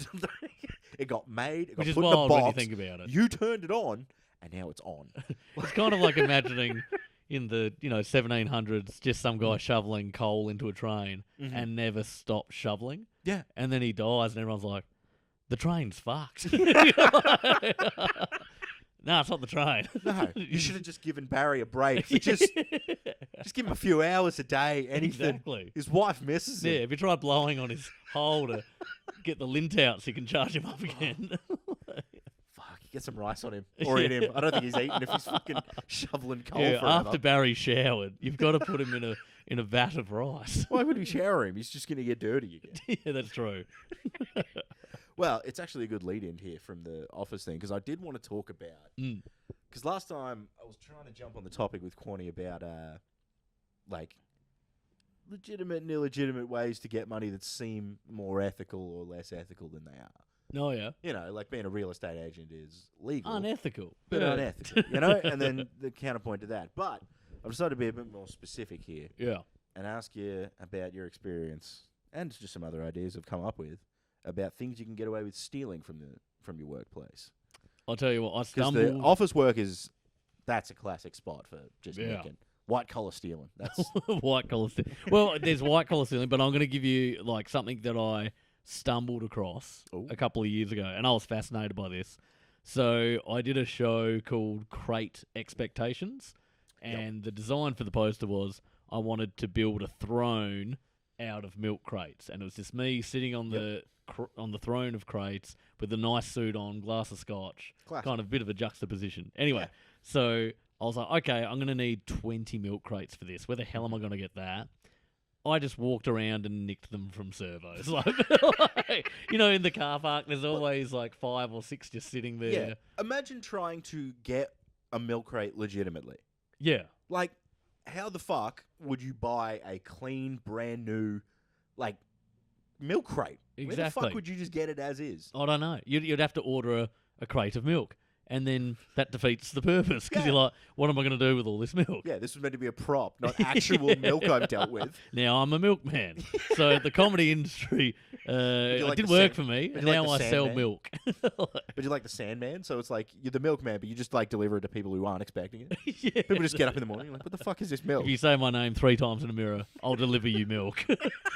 B: It got made, it got
A: Which is
B: put in a
A: wild when you
B: box,
A: think about it.
B: you turned it on, and now it's on.
A: It's kind of like imagining in the 1700s, just some guy shoveling coal into a train
B: Mhm.
A: and never stopped shoveling,
B: Yeah.
A: and then he dies, and everyone's like, "The train's fucked." No, it's not the train.
B: No, you should have just given Barry a break. For just give him a few hours a day, anything.
A: Exactly.
B: His wife misses
A: Yeah,
B: him.
A: if you try blowing on his hole to get the lint out so you can charge him up again.
B: Fuck, you Get some rice on him or in him. I don't think he's eating if he's fucking shoveling coal
A: Yeah,
B: forever.
A: after Barry showered, you've got to put him in a vat of rice.
B: Why would he shower him? He's just going to get dirty again.
A: Yeah, that's true.
B: Well, it's actually a good lead-in here from the office thing, because I did want to talk about... Because last time I was trying to jump on the topic with Quanny about, like, legitimate and illegitimate ways to get money that seem more ethical or less ethical than they are.
A: Oh, yeah.
B: You know, like being a real estate agent is legal.
A: Unethical.
B: But
A: Yeah.
B: unethical, you know? And then the counterpoint to that. But I've decided to be a bit more specific here
A: Yeah.
B: and ask you about your experience and just some other ideas I've come up with about things you can get away with stealing from your workplace.
A: I'll tell you what, I
B: Because the
A: stumbled...
B: office work that's a classic spot for just
A: Yeah.
B: making white collar stealing. That's
A: white collar stealing. Well, there's white collar stealing, but I'm going to give you like something that I stumbled across
B: Ooh.
A: a couple of years ago, and I was fascinated by this. So I did a show called Crate Expectations, and the design for the poster was I wanted to build a throne out of milk crates, and it was just me sitting on the throne of crates with a nice suit on, glass of scotch,
B: Classic.
A: kind of bit of a juxtaposition. Anyway, so I was like, okay, I'm going to need 20 milk crates for this. Where the hell am I going to get that? I just walked around and nicked them from servos. Like, you know, in the car park, there's always like 5 or 6 just sitting there.
B: Yeah. Imagine trying to get a milk crate legitimately.
A: Yeah.
B: Like, how the fuck would you buy a clean, brand new, like, milk crate? Where the
A: Exactly.
B: fuck would you just get it as is?
A: I don't know. You'd have to order a crate of milk. And then that defeats the purpose because
B: Yeah.
A: you're like, what am I going to do with all this milk?
B: Yeah, this was meant to be a prop, not actual milk I've dealt with.
A: Now I'm a milkman. So the comedy industry it
B: like
A: did
B: the
A: work
B: Sand-
A: for me.
B: would
A: And
B: you like
A: now
B: the
A: I sell
B: Sandman?
A: milk.
B: But you're like the Sandman, so it's like you're the milkman, but you just like deliver it to people who aren't expecting it.
A: Yeah.
B: People just get up in the morning like, what the fuck is this milk?
A: If you say my name 3 times in a mirror, I'll deliver you milk.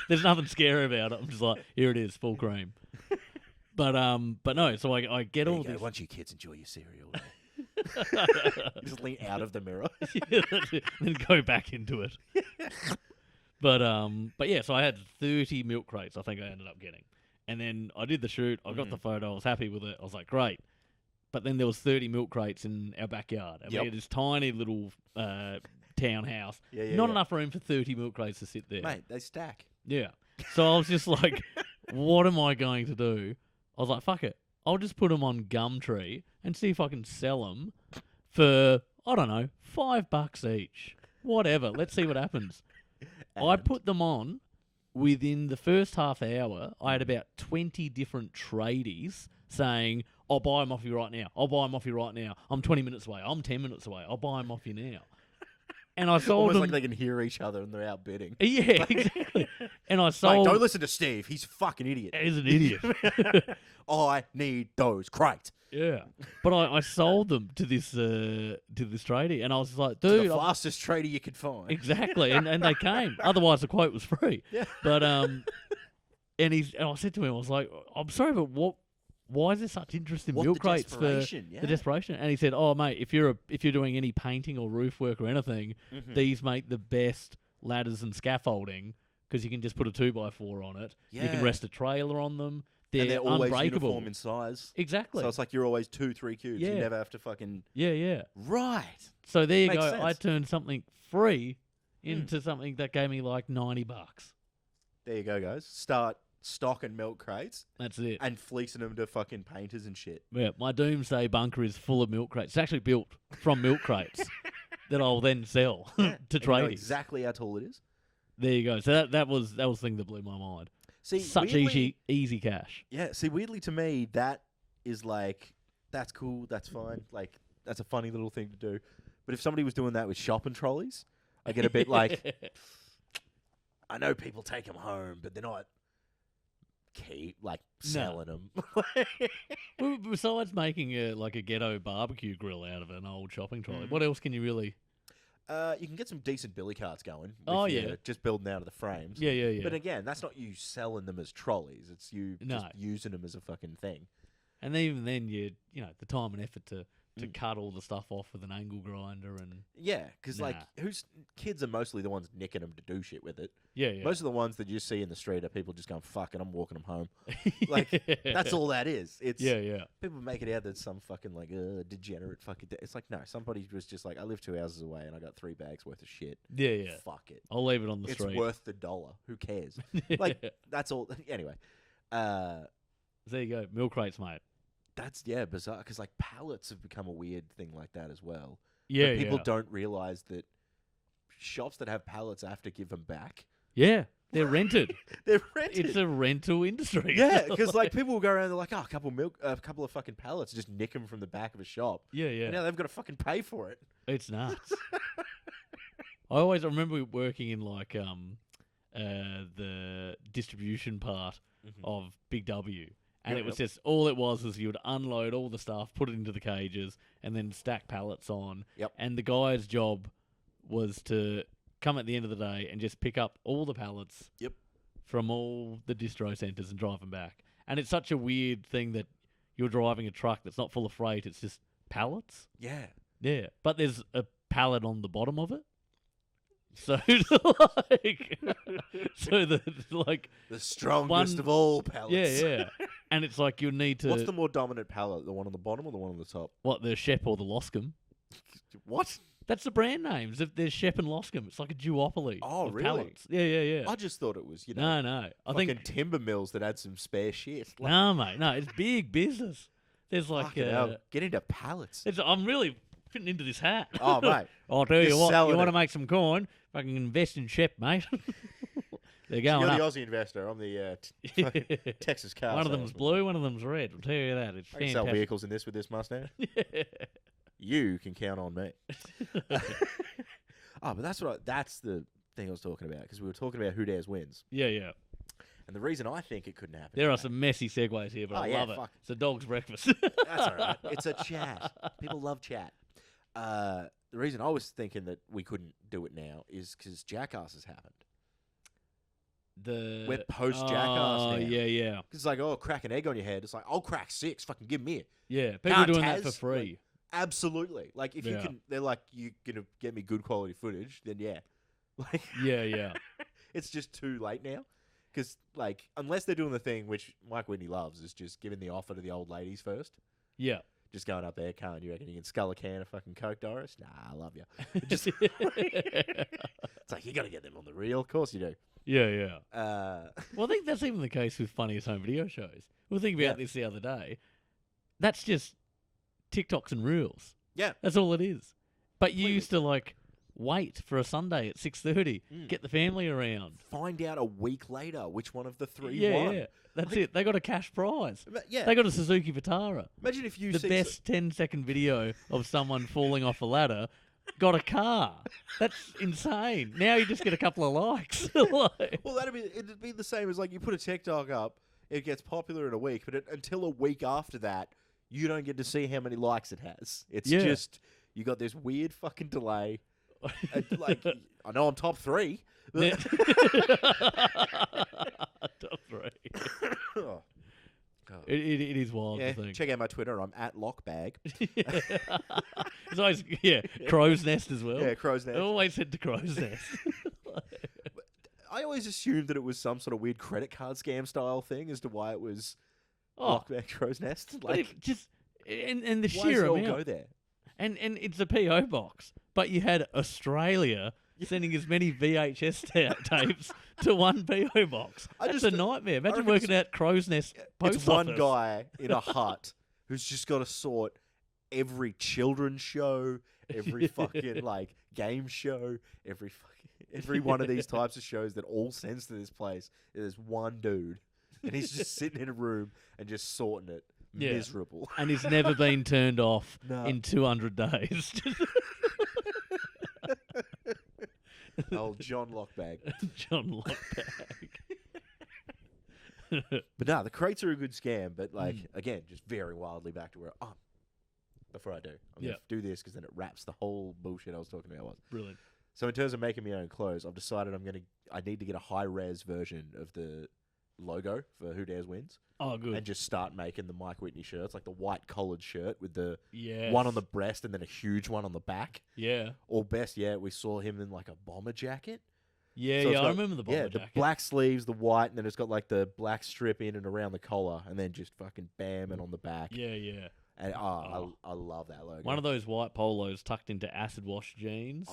A: There's nothing scary about it. I'm just like, here it is, full cream. But no, so I get
B: There
A: all
B: you go.
A: this.
B: Why don't you kids enjoy your cereal? Just lean out of the mirror.
A: Then go back into it. But yeah, so I had 30 milk crates. I think I ended up getting, and then I did the shoot. I got the photo. I was happy with it. I was like, great. But then there was 30 milk crates in our backyard, and we had this tiny little townhouse. Not enough room for 30 milk crates to sit there.
B: Mate, they stack.
A: Yeah. So I was just like, what am I going to do? I was like, fuck it. I'll just put them on Gumtree and see if I can sell them for, I don't know, $5 each. Whatever. Let's see what happens. I put them on. Within the first half hour, I had about 20 different tradies saying, I'll buy them off you right now. I'll buy them off you right now. I'm 20 minutes away. I'm 10 minutes away. I'll buy them off you now. And I sold
B: Almost
A: them.
B: like they can hear each other and they're outbidding.
A: Yeah, exactly. And I
B: Mate,
A: sold.
B: don't listen to Steve. He's a fucking idiot.
A: He's an idiot.
B: I need those crates.
A: Yeah, but I sold them to this tradie, and I was just like,
B: The
A: dude,
B: fastest trader you could find.
A: exactly, and they came. Otherwise, the quote was free.
B: Yeah.
A: But and I said to him, I was like, I'm sorry, but why is there such interest in
B: What,
A: milk
B: the
A: crates for
B: desperation, yeah.
A: the desperation? And he said, oh mate, if you're doing any painting or roof work or anything, these make the best ladders and scaffolding because you can just put a 2x4 on it. You can
B: Yeah.
A: rest a trailer on them.
B: And they're always
A: unbreakable.
B: uniform in size.
A: Exactly.
B: So it's like you're always 2-3 cubes.
A: Yeah.
B: You never have to fucking...
A: Yeah.
B: Right.
A: So there you
B: Makes
A: go.
B: sense.
A: I turned something free into something that gave me like $90.
B: There you go, guys. Start stocking milk crates
A: That's it.
B: and fleecing them to fucking painters and shit.
A: Yeah, my doomsday bunker is full of milk crates. It's actually built from milk crates that I'll then sell to
B: And you know
A: tradies.
B: exactly how tall it is.
A: There you go. So that was the thing that blew my mind.
B: See,
A: Such
B: weirdly,
A: easy cash.
B: Yeah, see, weirdly to me, that is like, that's cool, that's fine. Like, that's a funny little thing to do. But if somebody was doing that with shopping trolleys, I get a bit like, I know people take them home, but they're not selling them.
A: Well, besides making a ghetto barbecue grill out of an old shopping trolley, what else can you really?
B: You can get some decent billy carts going.
A: Oh,
B: if
A: yeah.
B: you're just building out of the frames.
A: Yeah.
B: But again, that's not you selling them as trolleys. It's you
A: No.
B: just using them as a fucking thing.
A: And even then, the time and effort to to cut all the stuff off with an angle grinder and
B: Yeah, because like,
A: Nah.
B: kids are mostly the ones nicking them to do shit with it.
A: yeah.
B: Most of the ones that you see in the street are people just going, "Fuck it, I'm walking them home." Like, that's all that is. It's
A: Yeah.
B: people make it out that some fucking like degenerate fucking. It's like, no, somebody was just like, I live 2 houses away and I got 3 bags worth of shit.
A: Yeah.
B: Fuck it.
A: I'll leave it on the
B: It's
A: street.
B: worth the $1. Who cares? Like, that's all. Anyway,
A: There you go. Milk crates, mate.
B: that's bizarre because like pallets have become a weird thing like that as well.
A: Yeah,
B: But people
A: yeah.
B: don't realize that shops that have pallets have to give them back.
A: Yeah, they're rented.
B: They're rented.
A: It's a rental industry.
B: Yeah, because like people will go around, they're like, oh, a couple of fucking pallets, just nick them from the back of a shop.
A: yeah.
B: And now they've got to fucking pay for it.
A: It's nuts. I remember working in like the distribution part of Big W. And
B: Yep,
A: it was
B: yep.
A: just, all it was you would unload all the stuff, put it into the cages, and then stack pallets on.
B: Yep.
A: And the guy's job was to come at the end of the day and just pick up all the pallets
B: Yep.
A: from all the distro centres and drive them back. And it's such a weird thing that you're driving a truck that's not full of freight, it's just pallets.
B: Yeah.
A: Yeah. But there's a pallet on the bottom of it. So, like,
B: The strongest
A: One-
B: of all pallets.
A: yeah. And it's like you need to,
B: What's the more dominant pallet? The one on the bottom or the one on the top?
A: the Shep or the Loscombe.
B: What?
A: That's the brand names. If there's Shep and Loscombe, it's like a duopoly.
B: Oh,
A: of
B: really?
A: pallets. Yeah.
B: I just thought it was, you know,
A: No. I
B: fucking
A: think
B: timber mills that had some spare shit. Like,
A: no, mate. No, it's big business. There's like
B: fucking hell, get into pallets.
A: I'm really fitting into this hat.
B: Oh, mate.
A: I'll tell
B: You're
A: you what.
B: selling
A: You want to
B: it.
A: make some coin? Fucking invest in Shep, mate. They're
B: You're
A: going
B: the
A: up.
B: Aussie investor. I'm the fucking Texas car
A: One of them's
B: salesman.
A: blue, one of them's red. I'll tell you that. It's
B: I can sell
A: fantastic.
B: vehicles in this with this mustache. You can count on me. Oh, but that's the thing I was talking about, because we were talking about who dares wins.
A: Yeah.
B: And the reason I think it couldn't happen.
A: There are
B: today-
A: some messy segues here, but
B: Oh,
A: I
B: yeah,
A: love it.
B: fuck.
A: It's a dog's breakfast.
B: That's all right. It's a chat. People love chat. The reason I was thinking that we couldn't do it now is because Jackass has happened. We're post-Jackass
A: Oh,
B: now.
A: yeah.
B: 'Cause it's like, oh, crack an egg on your head. It's like, I'll crack 6. Fucking give me it.
A: Yeah, people are doing that
B: Taz,
A: for free.
B: Absolutely. Like, if you
A: Yeah.
B: can, they're like, you're going to get me good quality footage, then yeah. Like,
A: Yeah.
B: it's just too late now. Because, like, unless they're doing the thing which Mike Whitney loves, is just giving the offer to the old ladies first.
A: Yeah.
B: Just going up there, can't you reckon you can scull a can of fucking Coke, Doris? Nah, I love you. Just, it's like, you got to get them on the reel. Of course you do.
A: Yeah.
B: Uh,
A: Well, I think that's even the case with Funniest Home Video shows. We were thinking about this the other day. That's just TikToks and Reels.
B: yeah.
A: That's all it is. But you
B: Completely.
A: used to, like, wait for a Sunday at 6:30, get the family around.
B: Find out a week later which one of the 3 won.
A: Yeah. That's it. They got a cash prize.
B: Yeah.
A: They got a Suzuki Vitara.
B: Imagine if you
A: The
B: see
A: best 10-second video of someone falling off a ladder got a car. That's insane. Now you just get a couple of likes. Like-
B: Well, it'd be the same as like you put a TikTok up, it gets popular in a week, but until a week after that, you don't get to see how many likes it has. It's
A: Yeah.
B: just you got this weird fucking delay. Like I know I'm top 3.
A: Yeah.
B: But
A: Top three.
B: Oh.
A: It is wild
B: Yeah,
A: to think.
B: check out my Twitter. I'm at Lockbag.
A: It's always, Crow's Nest as well.
B: Yeah, Crow's
A: I
B: Nest.
A: always head to Crow's Nest.
B: I always assumed that it was some sort of weird credit card scam style thing as to why it was
A: Oh,
B: Lockbag Crow's Nest.
A: but
B: Like,
A: and the
B: why does
A: sheer
B: it all
A: amount.
B: go there?
A: And it's a PO box, but you had Australia sending as many VHS tapes to one PO box.
B: I
A: That's
B: just-
A: a nightmare. Imagine
B: reckon
A: working out Crow's Nest post
B: It's one
A: office.
B: guy in a hut who's just got to sort every children's show, every fucking like game show, every one of these types of shows that all sends to this place. There's one dude, and he's just sitting in a room and just sorting it.
A: Yeah.
B: Miserable.
A: And he's never been turned off
B: No.
A: in 200 days.
B: Old John Lockbag.
A: John Lockbag.
B: But no, the crates are a good scam. But like again, just very wildly back to where before I do, I'm
A: Yeah.
B: gonna do this because then it wraps the whole bullshit I was talking about.
A: Brilliant.
B: So in terms of making my own clothes, I've decided I need to get a high res version of the logo for Who Dares Wins.
A: Oh, good.
B: And just start making the Mike Whitney shirts, like the white collared shirt with the
A: Yes.
B: one on the breast and then a huge one on the back.
A: Yeah.
B: Or best yet, we saw him in like a bomber jacket.
A: Yeah,
B: So it's
A: yeah, I
B: got-
A: remember the bomber
B: Yeah,
A: jacket.
B: the black sleeves, the white, and then it's got like the black strip in and around the collar, and then just fucking bam and on the back.
A: Yeah, yeah.
B: And
A: Oh.
B: I love that logo.
A: One of those white polos tucked into acid wash jeans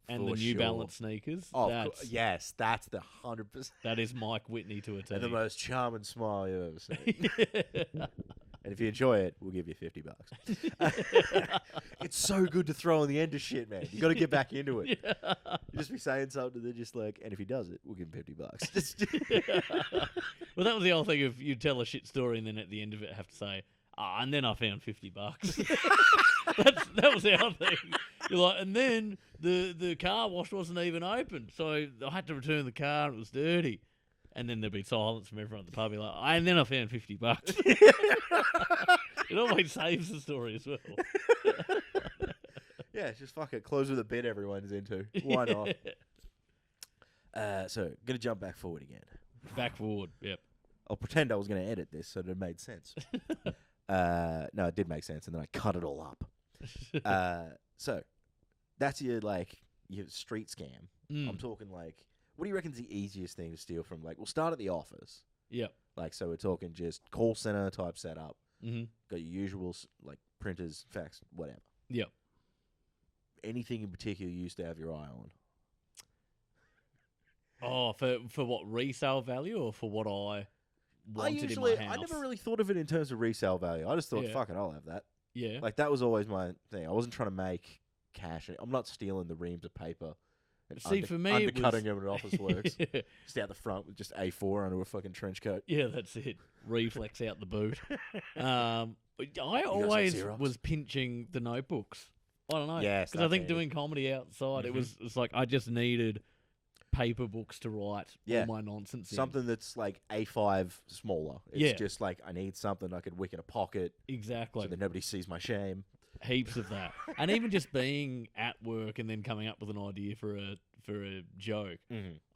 A: and the
B: for
A: New
B: sure.
A: Balance sneakers.
B: Oh,
A: That's
B: yes, that's the 100%.
A: that is Mike Whitney to a T.
B: And the most charming smile you've ever seen. And if you enjoy it, we'll give you $50. It's so good to throw on the end of shit, man. You got to get back into it.
A: Yeah.
B: You just be saying something, they're just like, and if he does it, we'll give him $50.
A: Well, that was the whole thing of you tell a shit story and then at the end of it have to say, and then I found $50. That was our thing. You're like, and then the car wash wasn't even open, so I had to return the car and it was dirty. And then there'd be silence from everyone at the pub. You're like, and then I found $50. It always saves the story as well.
B: Yeah, just fuck it. Close with a bit everyone's into. Why not? So, going to jump back forward again.
A: Back forward, yep.
B: I'll pretend I was going to edit this so that it made sense. No, it did make sense, and then I cut it all up. So, that's your street scam. I'm talking like, what do you reckon's the easiest thing to steal from? Like, we'll start at the office.
A: Yep.
B: Like, so we're talking just call center type setup.
A: Mm-hmm.
B: Got your usual, like, printers, fax, whatever.
A: Yep.
B: Anything in particular you used to have your eye on?
A: Oh, for what, resale value or for what I wanted in my house?
B: I never really thought of it in terms of resale value. I just thought,
A: Yeah.
B: fuck it, I'll have that.
A: Yeah.
B: Like, that was always my thing. I wasn't trying to make cash. I'm not stealing the reams of paper. And
A: See, for me, it
B: undercutting
A: was-
B: them at Office Works.
A: Yeah.
B: Just out the front with just A4 under a fucking trench coat.
A: Yeah, that's it. Reflex out the boot. I
B: some
A: always
B: Xerox?
A: was pinching the notebooks. I don't know.
B: Yes,
A: because I
B: that's
A: think
B: handy.
A: doing comedy outside,
B: Mhm.
A: it's like I just needed paper books to write
B: Yeah.
A: all my nonsense in.
B: Something that's like A5 smaller. It's
A: Yeah.
B: just like, I need something I could wick in a pocket
A: Exactly.
B: so that nobody sees my shame.
A: Heaps of that. And even just being at work and then coming up with an idea for a joke,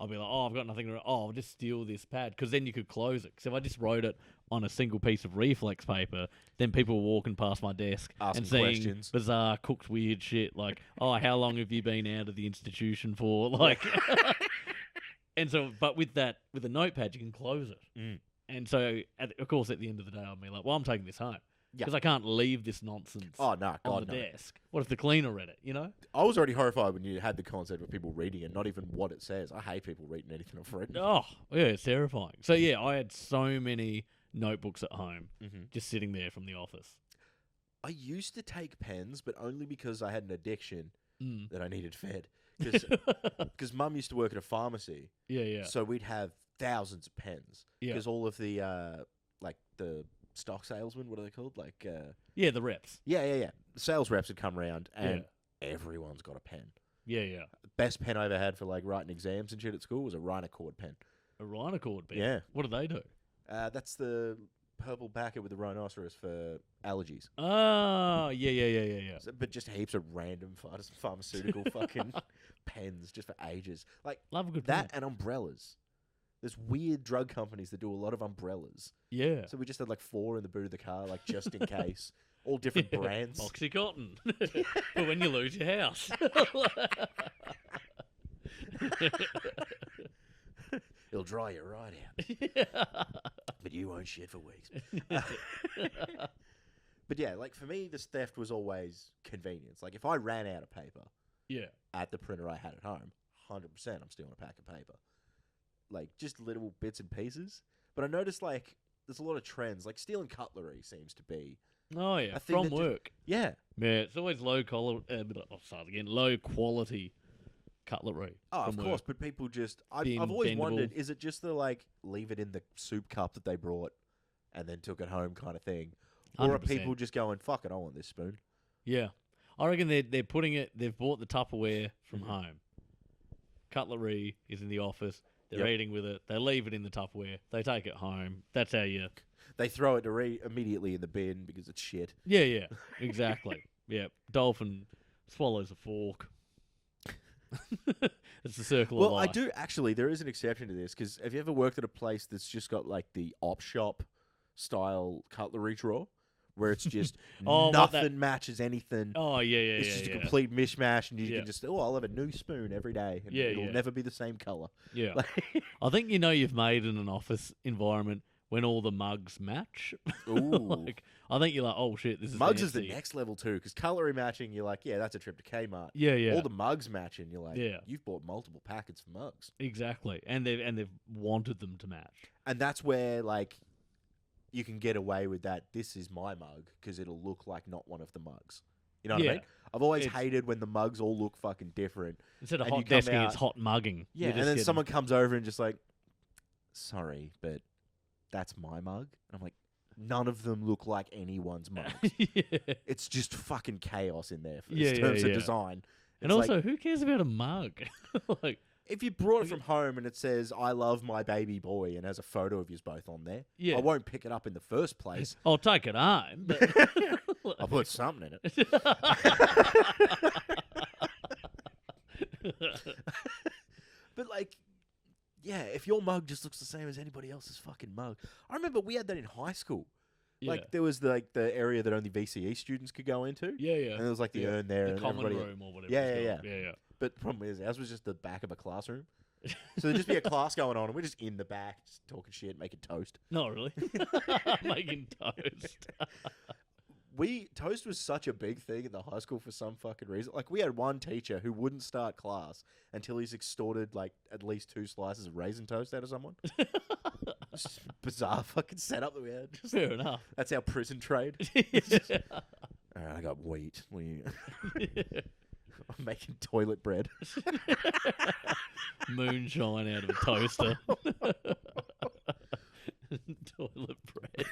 A: I'll be like, oh, I've got nothing to write. Oh, I'll just steal this pad. Because then you could close it. Because if I just wrote it on a single piece of reflex paper, then people were walking past my desk
B: Asking
A: and seeing
B: questions.
A: bizarre, cooked, weird shit. Like, oh, how long have you been out of the institution for? Like, and so, but with a notepad, you can close it.
B: Mm.
A: And so, of course, at the end of the day, I'll be like, well, I'm taking this home.
B: Yeah.
A: Because I can't leave this nonsense
B: Oh, no,
A: on
B: God,
A: the
B: no.
A: desk. What if the cleaner read it, you know?
B: I was already horrified when you had the concept of people reading it, not even what it says. I hate people reading anything I've written.
A: Oh, yeah, it's terrifying. So, yeah, I had so many notebooks at home
B: Mm-hmm.
A: just sitting there from the office.
B: I used to take pens, but only because I had an addiction
A: Mm.
B: that I needed fed. Because Mum used to work at a pharmacy,
A: Yeah, yeah.
B: so we'd have thousands of pens.
A: Yeah.
B: Because all of the, the stock salesmen, what are they called?
A: Yeah, the reps.
B: The sales reps would come around, and everyone's got a pen.
A: Yeah, yeah.
B: Best pen I ever had for, writing exams and shit at school was a Rhinocord pen.
A: A rhinocord pen.
B: Yeah.
A: What do they do?
B: That's the purple backer with the rhinoceros for allergies.
A: Oh, yeah.
B: So, but just heaps of random pharmaceutical fucking pens just for ages. Like
A: Love a good
B: that
A: pen.
B: and umbrellas. There's weird drug companies that do a lot of umbrellas.
A: Yeah.
B: So we just had 4 in the boot of the car, just in case. All different brands.
A: Oxycontin. For when you lose your house.
B: It'll dry you right out. But you won't shit for weeks. But yeah, for me, this theft was always convenience. If I ran out of paper
A: Yeah.
B: at the printer I had at home, 100% I'm stealing a pack of paper. Just little bits and pieces. But I noticed, there's a lot of trends. Stealing cutlery seems to be.
A: Oh, yeah.
B: I think
A: From
B: that
A: work.
B: Yeah.
A: Yeah, it's always low quality cutlery.
B: Oh, of
A: from
B: course.
A: work.
B: But people just.
A: Bin,
B: I've always
A: bendable.
B: wondered, is it just the, leave it in the soup cup that they brought and then took it home kind of thing? Or are
A: 100%.
B: people just going, fuck it, I want this spoon?
A: Yeah. I reckon they're putting it, they've bought the Tupperware from home. Cutlery is in the office. They're
B: Yep.
A: eating with it. They leave it in the Tupperware. They take it home. That's how you...
B: They throw it immediately in the bin because it's shit.
A: Yeah, exactly. Yeah. Dolphin swallows a fork. It's the circle of
B: Well,
A: life.
B: I do actually. There is an exception to this because have you ever worked at a place that's just got like the op shop style cutlery drawer where it's just
A: Oh,
B: nothing matches anything.
A: Oh, yeah.
B: It's just a
A: yeah.
B: complete mishmash, and you
A: Yeah.
B: can just I'll have a new spoon every day, and
A: Yeah,
B: it'll
A: yeah.
B: never be the same color.
A: Yeah.
B: Like,
A: I think you've made in an office environment when all the mugs match.
B: ooh.
A: I think you're like, oh shit, this is
B: Mugs is the
A: fancy.
B: next level too, because cutlery matching, you're like, yeah, that's a trip to Kmart.
A: Yeah.
B: All the mugs matching, you're like,
A: Yeah.
B: you've bought multiple packets of mugs,
A: Exactly, and they've wanted them to match.
B: and that's where like you can get away with that. This is my mug because it'll look like not one of the mugs. You know what I
A: Yeah.
B: mean? I've always
A: It's-
B: hated when the mugs all look fucking different.
A: Instead of
B: And you
A: hot
B: come
A: desking, it's
B: out-
A: hot mugging.
B: Yeah,
A: You're
B: and
A: just
B: then
A: getting-
B: someone comes over and just like, sorry, but that's my mug. And I'm like, none of them look like anyone's mug.
A: yeah.
B: It's just fucking chaos in there
A: Yeah,
B: in
A: yeah,
B: terms of
A: yeah.
B: design.
A: And
B: It's like,
A: also, who cares about a mug? like,
B: if you brought it from home and it says "I love my baby boy" and has a photo of you both on there,
A: Yeah.
B: I won't pick it up in the first place.
A: I'll take it home. But
B: I'll put something in it. But like, yeah, if your mug just looks the same as anybody else's fucking mug. I remember we had that in high school.
A: yeah.
B: Like there was the area that only VCE students could go into.
A: yeah.
B: And there was like the
A: Yeah.
B: urn there
A: The
B: and
A: common
B: everybody.
A: room or whatever.
B: Yeah,
A: it's
B: yeah,
A: called. yeah.
B: But the problem is ours was just the back of a classroom. So there'd just be a class going on and we're just in the back, just talking shit, making toast.
A: Not really. Making toast.
B: Toast was such a big thing in the high school for some fucking reason. Like we had one teacher who wouldn't start class until he's extorted like at least 2 slices of raisin toast out of someone. It's just a bizarre fucking setup that we had. Just-
A: Fair enough.
B: that's our prison trade.
A: Yeah.
B: All right, I got wheat. I'm making toilet bread.
A: Moonshine out of a toaster. Toilet bread.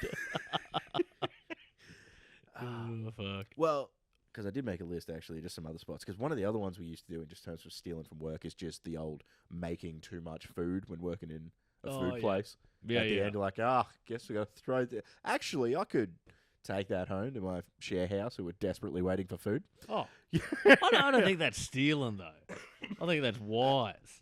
A: Oh, fuck.
B: Well, because I did make a list actually, just some other spots. Because one of the other ones we used to do in just terms of stealing from work is just the old making too much food when working in a
A: Oh,
B: food
A: yeah.
B: place.
A: Yeah,
B: At the
A: yeah.
B: end, you're like, guess we got to throw. Actually, I could take that home to my share house who were desperately waiting for food.
A: Oh. I don't think that's stealing, though. I think that's wise.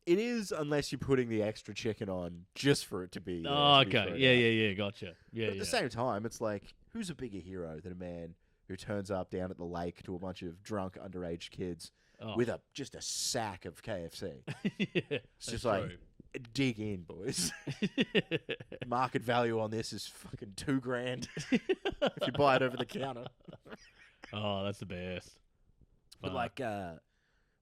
B: It is, unless you're putting the extra chicken on just for it to be.
A: Oh,
B: to be
A: okay.
B: thrown
A: Yeah,
B: out.
A: yeah, gotcha. Yeah,
B: But at
A: yeah.
B: the same time, it's like, who's a bigger hero than a man who turns up down at the lake to a bunch of drunk underage kids
A: Oh.
B: with just a sack of KFC?
A: yeah,
B: It's just like, dig in, boys. Market value on this is fucking $2,000 if you buy it over the counter.
A: Oh, that's the best.
B: But
A: Fuck.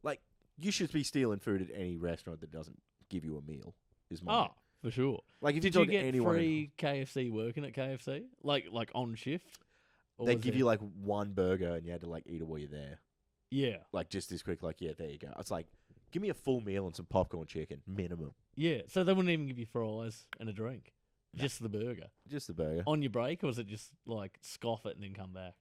B: like you should be stealing food at any restaurant that doesn't give you a meal. Is my
A: Oh, for sure.
B: like if
A: Did
B: you
A: you
B: talk
A: get
B: to anyone,
A: free KFC working at KFC? Like on shift? Or
B: they
A: was
B: give
A: it-
B: you like one burger and you had to like eat it while you're there.
A: Yeah.
B: Like just this quick, like yeah, there you go. It's like give me a full meal and some popcorn chicken minimum.
A: Yeah. So they wouldn't even give you fries and a drink. Just the burger.
B: Just the burger.
A: On your break, or was it just like scoff it and then come back?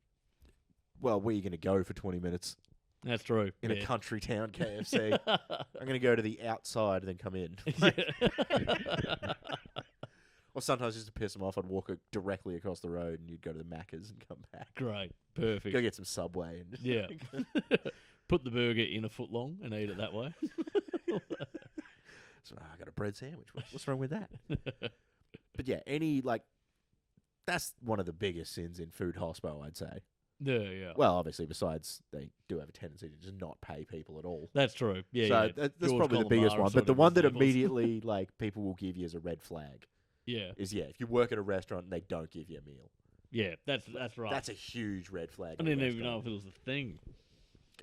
B: Well, where are you going to go for 20 minutes
A: That's true.
B: in a country town KFC? I'm going to go to the outside and then come in.
A: Yeah.
B: Or sometimes just to piss them off, I'd walk directly across the road and you'd go to the Macca's and come back.
A: Great. Perfect.
B: Go get some Subway. And
A: Yeah. Put the burger in a foot long and eat it that way.
B: So, I got a bread sandwich. What's wrong with that? But yeah, that's one of the biggest sins in food hospo, I'd say.
A: Yeah.
B: Well, obviously, besides they do have a tendency to just not pay people at all.
A: That's true. Yeah.
B: So
A: yeah.
B: that's
A: George
B: probably the biggest
A: Calamari
B: one.
A: sort
B: But the
A: of
B: one that
A: examples.
B: immediately people will give you as a red flag
A: Yeah.
B: is if you work at a restaurant and they don't give you a meal.
A: Yeah. That's right.
B: That's a huge red flag.
A: I
B: in a
A: didn't even know if
B: restaurant.
A: it was a thing.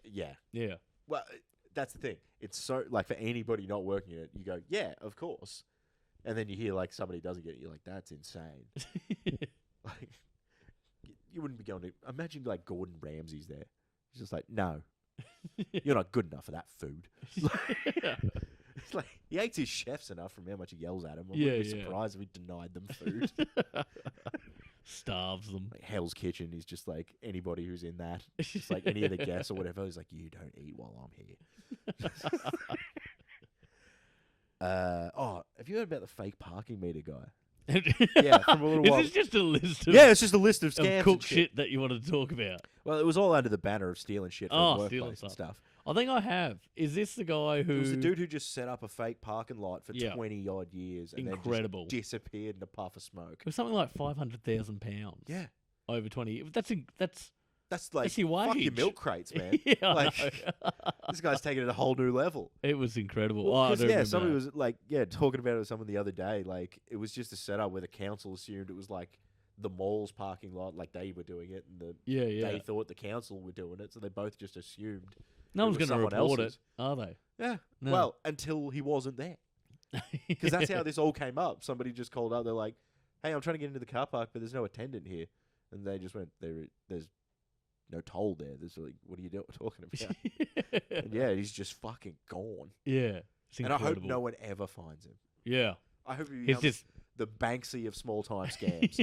B: Yeah.
A: Yeah.
B: Well, that's the thing. It's so for anybody not working in it, you go, yeah, of course, and then you hear somebody doesn't get it, you're like, that's insane. Like, you wouldn't be going to imagine Gordon Ramsay's there. He's just like, no, you're not good enough for that food. It's like he hates his chefs enough from how much he yells at them. I wouldn't be
A: Yeah.
B: surprised if he denied them food.
A: Starves them.
B: Like Hell's Kitchen is just like anybody who's in that. It's like any of the guests or whatever. He's like, you don't eat while I'm here. Have you heard about the fake parking meter guy? Yeah, from a little while.
A: Is this just a list of,
B: Yeah, it's just a list of scams.
A: of cool
B: and
A: shit that you wanted to talk about?
B: Well, it was all under the banner of stealing shit from
A: Oh,
B: the
A: stealing
B: workplace and
A: stuff.
B: stuff.
A: I think I have. Is this the guy who?
B: It was the dude who just set up a fake parking lot for
A: Yeah.
B: 20 odd years and
A: Incredible.
B: then just disappeared in a puff of smoke.
A: It was something like £500,000.
B: Yeah.
A: Over 20. That's
B: That's like
A: that's your
B: fuck your
A: wage.
B: milk crates, man.
A: yeah, I
B: Like,
A: know.
B: this guy's taking it a whole new level.
A: It was incredible.
B: Well,
A: Oh, I
B: 'cause,
A: do
B: yeah,
A: remember
B: somebody
A: that.
B: was like, talking about it with someone the other day. Like, it was just a setup where the council assumed it was like the mall's parking lot, like they were doing it, and they thought the council were doing it, so they both just assumed.
A: No one's
B: was
A: going to
B: someone
A: report
B: else's.
A: it, are they?
B: Yeah.
A: No.
B: Well, until he wasn't there, because that's how this all came up. Somebody just called up. They're like, "Hey, I'm trying to get into the car park, but there's no attendant here," and they just went, "There's no toll there." There's like, "What are you talking about?" And yeah, he's just fucking gone.
A: Yeah. It's
B: And I hope
A: incredible.
B: no one ever finds him.
A: Yeah.
B: I hope he
A: He's
B: becomes
A: just.
B: the Banksy of small time scams.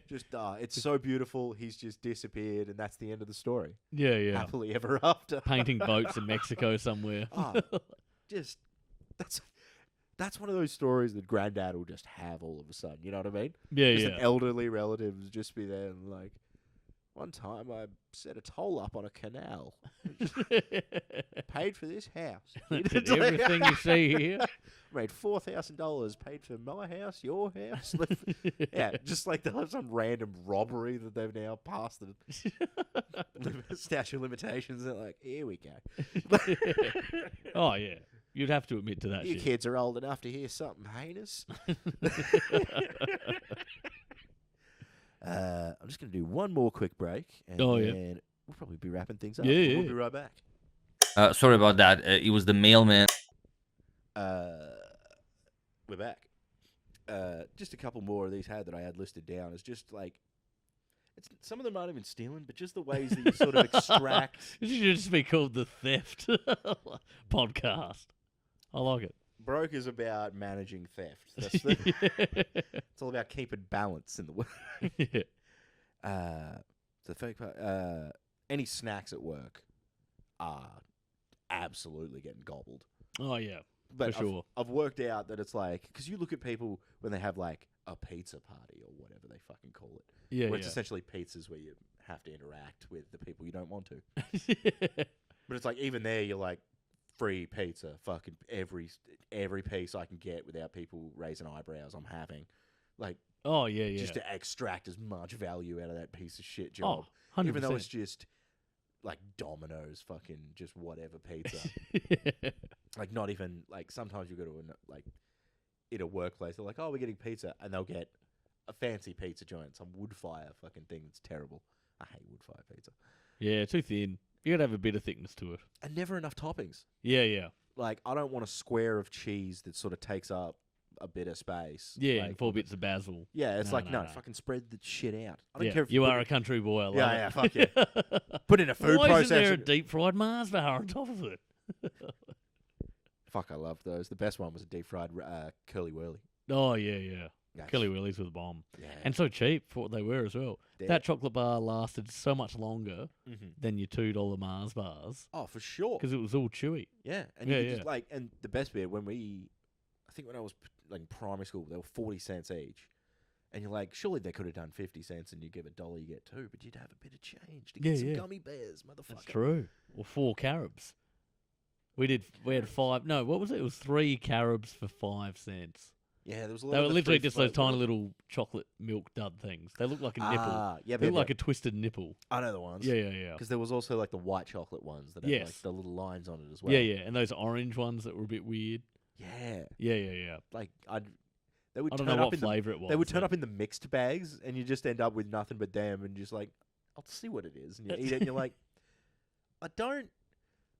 B: Just it's so beautiful. He's just disappeared, and that's the end of the story.
A: yeah.
B: Happily ever after.
A: Painting boats in Mexico somewhere.
B: Just that's one of those stories that Granddad will just have all of a sudden. You know what I mean?
A: Yeah,
B: Just
A: yeah.
B: an elderly relative will just be there and like, one time I set a toll up on a canal, paid for this house.
A: Did everything you see here.
B: Made $4,000, paid for my house, your house. Yeah, just like they'll have some random robbery that they've now passed the statute of limitations. They're like, here we go.
A: Oh, yeah. You'd have to admit to that
B: You
A: shit.
B: kids are old enough to hear something heinous. I'm just going to do one more quick break, and then we'll probably be wrapping things up.
A: Yeah,
B: We'll
A: yeah.
B: be right back.
C: Sorry about that. It was the mailman.
B: We're back. Just a couple more of these that I had listed down. It's just like, some of them aren't even stealing, but just the ways that you sort of extract.
A: This should just be called the Theft Podcast. I like it.
B: Broke is about managing theft. That's it's all about keeping balance in the world.
A: Yeah.
B: The fake part. Any snacks at work are absolutely getting gobbled.
A: Oh, yeah.
B: But
A: For sure.
B: I've worked out that it's like, because you look at people when they have like a pizza party or whatever they fucking call it.
A: Yeah,
B: where it's
A: yeah.
B: essentially pizzas where you have to interact with the people you don't want to. But it's like, even there, you're like, free pizza, fucking every piece I can get without people raising eyebrows, I'm having. Like,
A: Oh, yeah, yeah.
B: just to extract as much value out of that piece of shit job.
A: Oh, 100%.
B: Even though it's just like Domino's fucking just whatever pizza. Like, not even, like, sometimes you go to like in a workplace, they're like, oh, we're getting pizza, and they'll get a fancy pizza joint, some wood fire fucking thing that's terrible. I hate wood fire pizza.
A: Yeah, too thin. You gotta have a bit of thickness to it.
B: And never enough toppings.
A: Yeah, yeah.
B: Like, I don't want a square of cheese that sort of takes up a bit of space.
A: Yeah,
B: like,
A: and 4 bits of basil.
B: yeah, it's
A: No,
B: like,
A: no,
B: no,
A: no.
B: fucking spread the shit out. I don't
A: Yeah,
B: care if
A: you
B: put
A: are
B: it-
A: a country boy. I love
B: Yeah,
A: it.
B: fuck yeah. Put in a food
A: Why isn't there a
B: processor.
A: deep fried Mars bar on top of it?
B: Fuck, I loved those. The best one was a deep fried curly whirly.
A: Oh, yeah, yeah.
B: That's-
A: Curly Willies with a bomb.
B: Yeah.
A: And so cheap for what they were as well.
B: They're-
A: That chocolate bar lasted so much longer
B: Mhm.
A: than your $2 Mars bars
B: Oh, for sure.
A: because it was all chewy.
B: Yeah, and
A: Yeah,
B: you could
A: yeah.
B: just like, and the best bit when I think when I was like in primary school, they were 40 cents each, and you're like, surely they could have done 50 cents, and you give $1, you get 2, but you'd have a bit of change to get
A: Yeah,
B: some
A: yeah.
B: gummy bears, motherfucker.
A: That's true. Or 4 carobs. We had 5. No, what was it? It was 3 carobs for 5 cents.
B: Yeah, there was a lot.
A: They were
B: of the
A: literally
B: free
A: just those
B: float
A: tiny
B: ones.
A: little chocolate milk dud things. They look like a nipple.
B: Yeah,
A: They look like a twisted nipple.
B: I know the ones.
A: Yeah, yeah, yeah.
B: Because there was also like the white chocolate ones that had like
A: Yes.
B: the little lines on it as well.
A: Yeah, yeah. And those orange ones that were a bit weird.
B: Yeah,
A: Yeah, yeah, yeah.
B: like they would
A: I
B: turn
A: don't know
B: up
A: what
B: in
A: flavour it was.
B: They would turn
A: but-
B: up in the mixed bags, and you just end up with nothing but them, and just like, I'll see what it is, and you eat it, and you're like,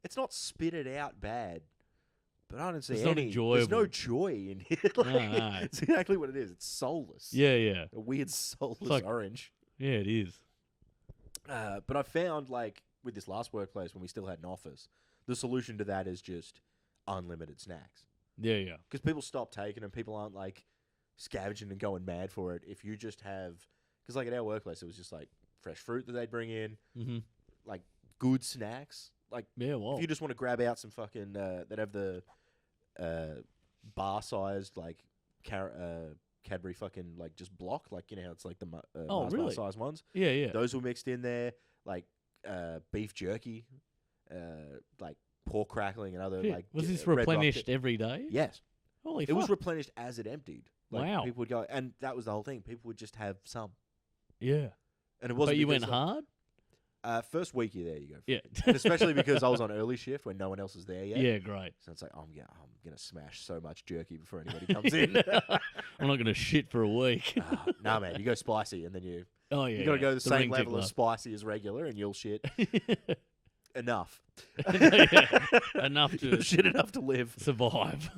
B: it's not spit it out bad, but I don't see
A: It's not
B: any. There's no
A: enjoyable.
B: joy in it. Like,
A: no.
B: It's exactly what it is. It's soulless.
A: Yeah, yeah.
B: A weird soulless
A: like-
B: orange.
A: Yeah, it is.
B: But I found, like, with this last workplace when we still had an office, the solution to that is just unlimited snacks.
A: Yeah, yeah.
B: Because people stop taking them. People aren't, like, scavenging and going mad for it. If you just have... Because, like, at our workplace, it was just, like, fresh fruit that they'd bring in,
A: Mm-hmm.
B: like, good snacks. Like,
A: Yeah, well.
B: if you just want to grab out some fucking... they'd have the bar-sized, like, Cadbury fucking, like, just block. Like, you know how it's, like, the
A: Oh,
B: Mars
A: really?
B: bar-sized ones?
A: Yeah, yeah.
B: Those were mixed in there. Like, beef jerky, like pork crackling and other
A: Shit,
B: like.
A: was this
B: Red Rock
A: replenished every day?
B: Yes,
A: Holy
B: it
A: fuck.
B: was replenished as it emptied. Like,
A: Wow.
B: people would go, and that was the whole thing. People would just have some,
A: Yeah.
B: and it wasn't.
A: But you
B: because,
A: went
B: like,
A: hard?
B: First week you're there, you go.
A: Yeah.
B: And especially because I was on early shift when no one else is there yet.
A: Yeah, great.
B: So it's like, I'm gonna smash so much jerky before anybody comes in.
A: I'm not going to shit for a week.
B: Nah, man, you go spicy, and then you
A: Oh, yeah.
B: you gotta go the
A: The
B: same
A: ring
B: level of
A: tickler.
B: spicy as regular, and you'll shit enough.
A: Enough
B: You'll
A: to
B: shit enough to live.
A: survive.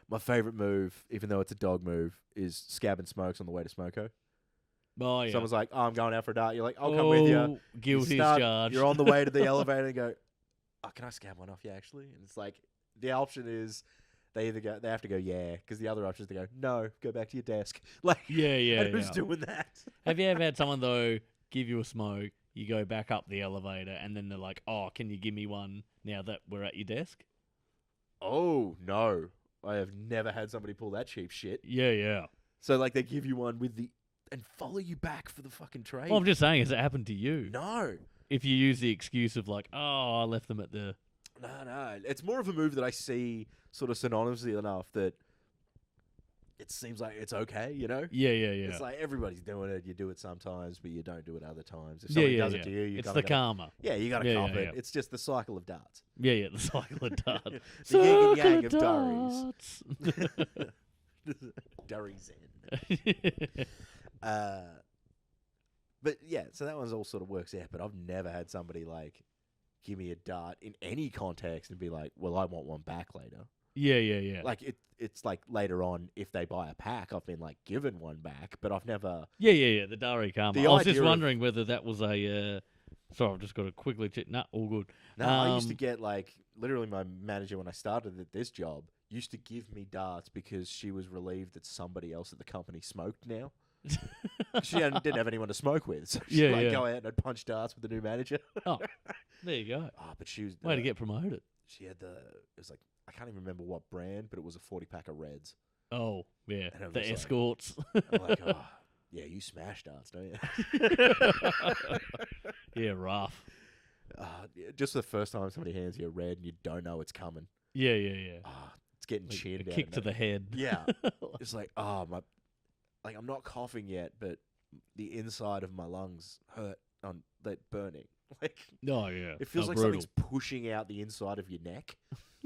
B: My favorite move, even though it's a dog move, is scab and smokes on the way to Smoko.
A: Oh, yeah.
B: Someone's like, "Oh, I'm going out for a dart." You're like, "I'll come with you."
A: Oh, guilty as charged.
B: You're on the way to the elevator and go, "Oh, can I scab one off you actually?" And it's like the option is they have to go yeah, because the other option is to go no, go back to your desk. Like
A: Yeah, yeah,
B: and who's
A: yeah.
B: doing that?
A: Have you ever had someone, though, give you a smoke, you go back up the elevator, and then they're like, oh, can you give me one now that we're at your desk?
B: Oh no, I have never had somebody pull that cheap shit.
A: Yeah, yeah.
B: So like they give you one with the and follow you back for the fucking trade.
A: Well, I'm just saying, has it happened to you?
B: No.
A: If you use the excuse of like, oh, I left them at the...
B: No. It's more of a move that I see sort of synonymously enough that it seems like it's okay, you know?
A: Yeah, yeah, yeah.
B: It's like everybody's doing it. You do it sometimes, but you don't do it other times. If
A: Yeah,
B: somebody
A: yeah,
B: does
A: yeah.
B: it to you, you
A: It's
B: kinda
A: the karma.
B: yeah, you got to
A: Yeah,
B: cop
A: yeah,
B: it.
A: yeah.
B: It's just the cycle of darts.
A: Yeah, yeah, the cycle of dart.
B: The yin and
A: Cycle
B: yang of durries.
A: darts.
B: Durry Zen. But yeah, so that one's all sort of works out. But I've never had somebody like give me a dart in any context and be like, "Well, I want one back later."
A: Yeah, yeah, yeah.
B: Like it's like later on, if they buy a pack, I've been like given one back, but I've never.
A: Yeah, yeah, yeah. The Dari karma.
B: The
A: I was
B: idea
A: just
B: of-
A: wondering whether that was a... sorry, I've just got to quickly check. Nah, all good.
B: No, I used to
A: Um,
B: get like literally my manager when I started at this job used to give me darts because she was relieved that somebody else at the company smoked now. Didn't have anyone to smoke with, so she'd
A: Yeah,
B: like
A: yeah.
B: go out and I'd punch darts with the new manager.
A: Oh, there you go.
B: But she was
A: Way to get promoted.
B: She had it was like I can't even remember what brand, but it was a 40-pack of Reds.
A: Oh, yeah.
B: And it
A: The
B: was like-
A: escorts.
B: I'm like, oh, yeah, you smash darts, don't you?
A: Yeah, rough.
B: Just the first time somebody hands you a red and you don't know it's coming.
A: Yeah, yeah, yeah.
B: It's getting
A: Like
B: chinned
A: a
B: out
A: kick
B: of
A: to
B: me.
A: the head.
B: Yeah. It's like, like I'm not coughing yet, but the inside of my lungs hurt on that burning. Like
A: Oh, yeah.
B: it feels
A: Oh,
B: like
A: brutal.
B: something's pushing out the inside of your neck,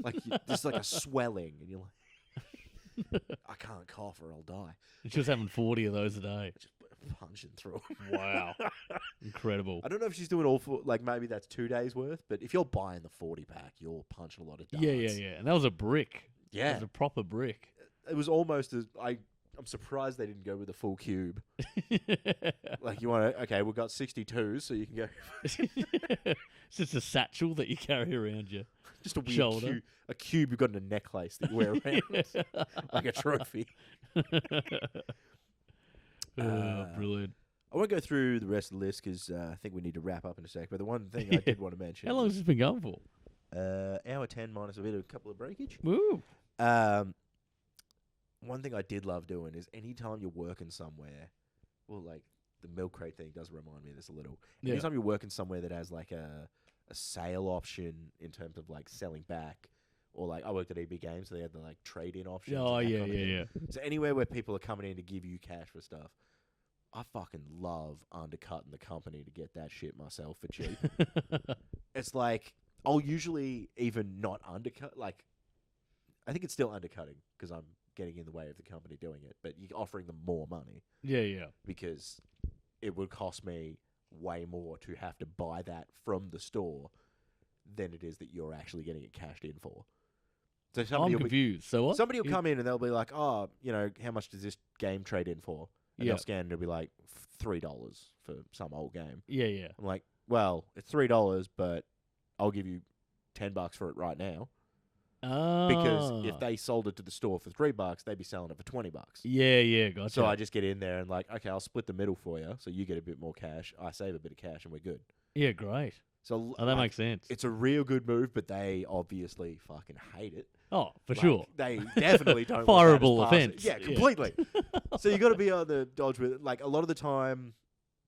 B: like just like a swelling, and you're like, I can't cough or I'll die.
A: Just having 40 of those a day.
B: Just punching through.
A: Wow. Incredible.
B: I don't know if she's doing all for like maybe that's 2 days worth, but if you're buying the 40-pack, you're punching a lot of darts.
A: Yeah, yeah, yeah. And that was a brick. It
B: Yeah.
A: was a proper brick.
B: It was almost as I'm surprised they didn't go with a full cube. Like you want to, okay, we've got 62s, so you can go
A: It's just a satchel that you carry around you.
B: just a weird
A: Shoulder.
B: cube, a cube you've got in a necklace that you wear around like a trophy.
A: Brilliant.
B: I won't go through the rest of the list because I think we need to wrap up in a sec. But the one thing I did want to mention,
A: How long has this been going for?
B: hour 10 minus a couple of breakage.
A: Woo.
B: One thing I did love doing is anytime you're working somewhere, well, like the milk crate thing does remind me of this a little.
A: Yeah.
B: Anytime you're working somewhere that has like a sale option in terms of like selling back, or like I worked at EB Games, so they had the like trade-in options.
A: Oh,
B: and that
A: yeah,
B: kind of thing.
A: yeah,
B: So anywhere where people are coming in to give you cash for stuff, I fucking love undercutting the company to get that shit myself for cheap.
A: yeah.
B: It's like I'll usually even not undercut. Like I think it's still undercutting because I'm getting in the way of the company doing it, but you're offering them more money
A: Yeah, yeah.
B: because it would cost me way more to have to buy that from the store than it is that you're actually getting it cashed in for. So somebody
A: I'm
B: will
A: confused. So what?
B: Somebody will come in and they'll be like, "Oh, you know, how much does this game trade in for?" And
A: Yeah.
B: they'll scan and it'll be like $3 for some old game.
A: Yeah, yeah.
B: I'm like, "Well, it's $3, but I'll give you $10 for it right now." Because if they sold it to the store for $3, they'd be selling it for $20.
A: Yeah, yeah, gotcha.
B: So I just get in there and like, okay, I'll split the middle for you, so you get a bit more cash, I save a bit of cash, and we're good.
A: Yeah, great.
B: So
A: Oh, that
B: like,
A: makes sense.
B: it's a real good move, but they obviously fucking hate it.
A: Oh, for
B: Like,
A: sure.
B: They definitely don't. want that as
A: Fireable
B: passing.
A: offence.
B: Yeah,
A: Yeah.
B: completely. So you got to be on the dodge with it. Like a lot of the time,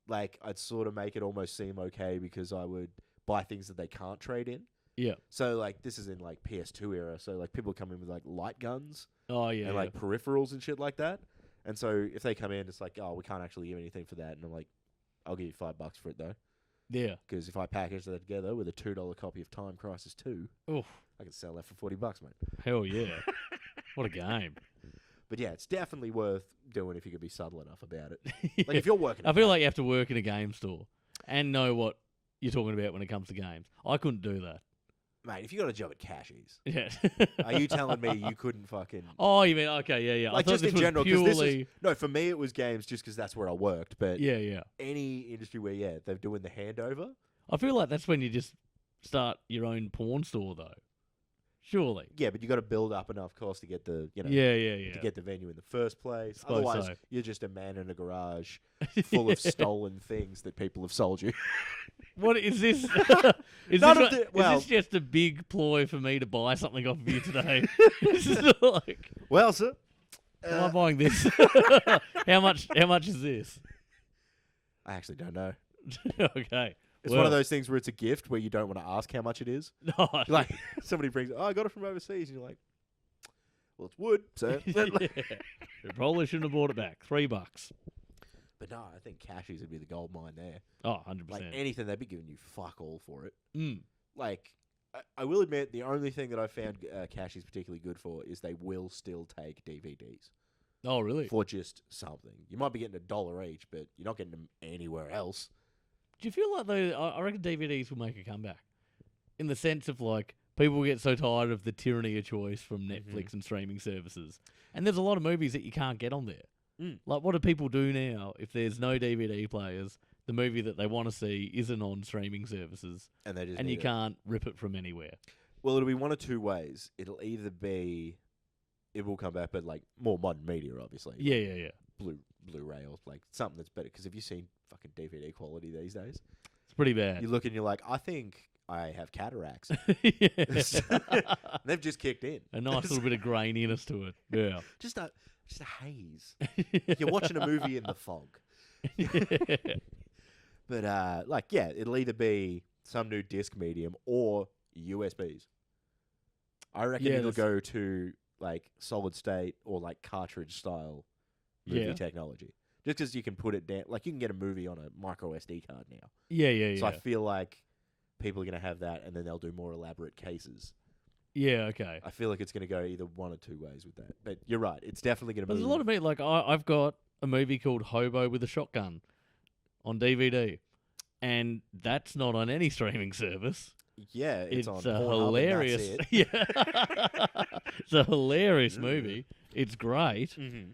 B: like I'd sort of make it almost seem okay because I would buy things that they can't trade in.
A: Yeah.
B: So like this is in like PS2 era. So like people come in with like light guns
A: Oh yeah.
B: and like peripherals and shit like that. And so if they come in, it's like, oh, we can't actually give anything for that. And I'm like, I'll give you $5 for it though.
A: Yeah.
B: Because if I package that together with a $2 copy of Time Crisis 2,
A: Oof.
B: I can sell that for $40, mate.
A: Hell yeah. What a game.
B: But yeah, it's definitely worth doing if you could be subtle enough about it. Like if you're working,
A: I feel like you have to work in a game store and know what you're talking about when it comes to games. I couldn't do that.
B: mate, if you got a job at Cashies,
A: Yeah.
B: are you telling me you couldn't fucking?
A: Oh, you mean okay? Yeah, yeah.
B: Like
A: I thought
B: just
A: this
B: in
A: was
B: general, because this is
A: purely.
B: no. For me, it was games just because that's where I worked. But
A: Yeah, yeah.
B: any industry where they're doing the handover.
A: I feel like that's when you just start your own porn store, though. Surely.
B: Yeah, but you got to build up enough cost to get the
A: Yeah, yeah, yeah.
B: to get the venue in the first place.
A: Suppose
B: Otherwise,
A: so.
B: you're just a man in a garage full of stolen things that people have sold you.
A: What is this? Is
B: None
A: this,
B: of the-
A: is
B: well-
A: this just a big ploy for me to buy something off of you today? This is like,
B: Well, sir,
A: am I buying this? How much? How much is this?
B: I actually don't know.
A: Okay.
B: It's one of those things where it's a gift where you don't want to ask how much it is.
A: No.
B: Like somebody brings, oh, I got it from overseas, and you're like, well, it's wood, sir.
A: Yeah. We probably shouldn't have bought it back. $3.
B: But no, I think Cashies would be the gold mine there.
A: Oh, 100%.
B: Like anything, they'd be giving you fuck all for it.
A: Mm.
B: Like, I will admit, the only thing that I found Cashies particularly good for is they will still take DVDs
A: Oh, really?
B: for just something. You might be getting $1 each, but you're not getting them anywhere else.
A: Do you feel like though? I reckon DVDs will make a comeback, in the sense of like people get so tired of the tyranny of choice from Netflix and streaming services, and there's a lot of movies that you can't get on there.
B: Mm.
A: Like, what do people do now if there's no DVD players? The movie that they want to see isn't on streaming services,
B: And they just
A: and
B: need
A: you
B: it.
A: can't rip it from anywhere.
B: Well, it'll be one of two ways. It'll either be, it will come back, but like more modern media, obviously.
A: Yeah, yeah, yeah.
B: Blu-ray or like something that's better. Because have you seen fucking DVD quality these days?
A: It's pretty bad.
B: You look and you're like, I think I have cataracts.
A: Yeah.
B: They've just kicked in.
A: A nice little bit of graininess to it. Yeah.
B: Just a haze. You're watching a movie in the fog. But like, yeah, it'll either be some new disc medium or USBs. I reckon
A: Yeah,
B: it'll
A: that's-
B: go to like solid state or like cartridge style movie
A: Yeah.
B: technology. Just because you can put it down, like you can get a movie on a micro SD card now.
A: Yeah, yeah, yeah.
B: So I feel like people are going to have that, and then they'll do more elaborate cases.
A: Yeah, okay.
B: I feel like it's going to go either one or two ways with that. But you're right; it's definitely going to
A: But
B: be.
A: there's a lot of me, like, I've got a movie called Hobo with a Shotgun on DVD, and that's not on any streaming service.
B: Yeah, it's on
A: a
B: Pornhub, and
A: hilarious,
B: that's it.
A: yeah, it's a hilarious movie. It's great.
B: Mm-hmm.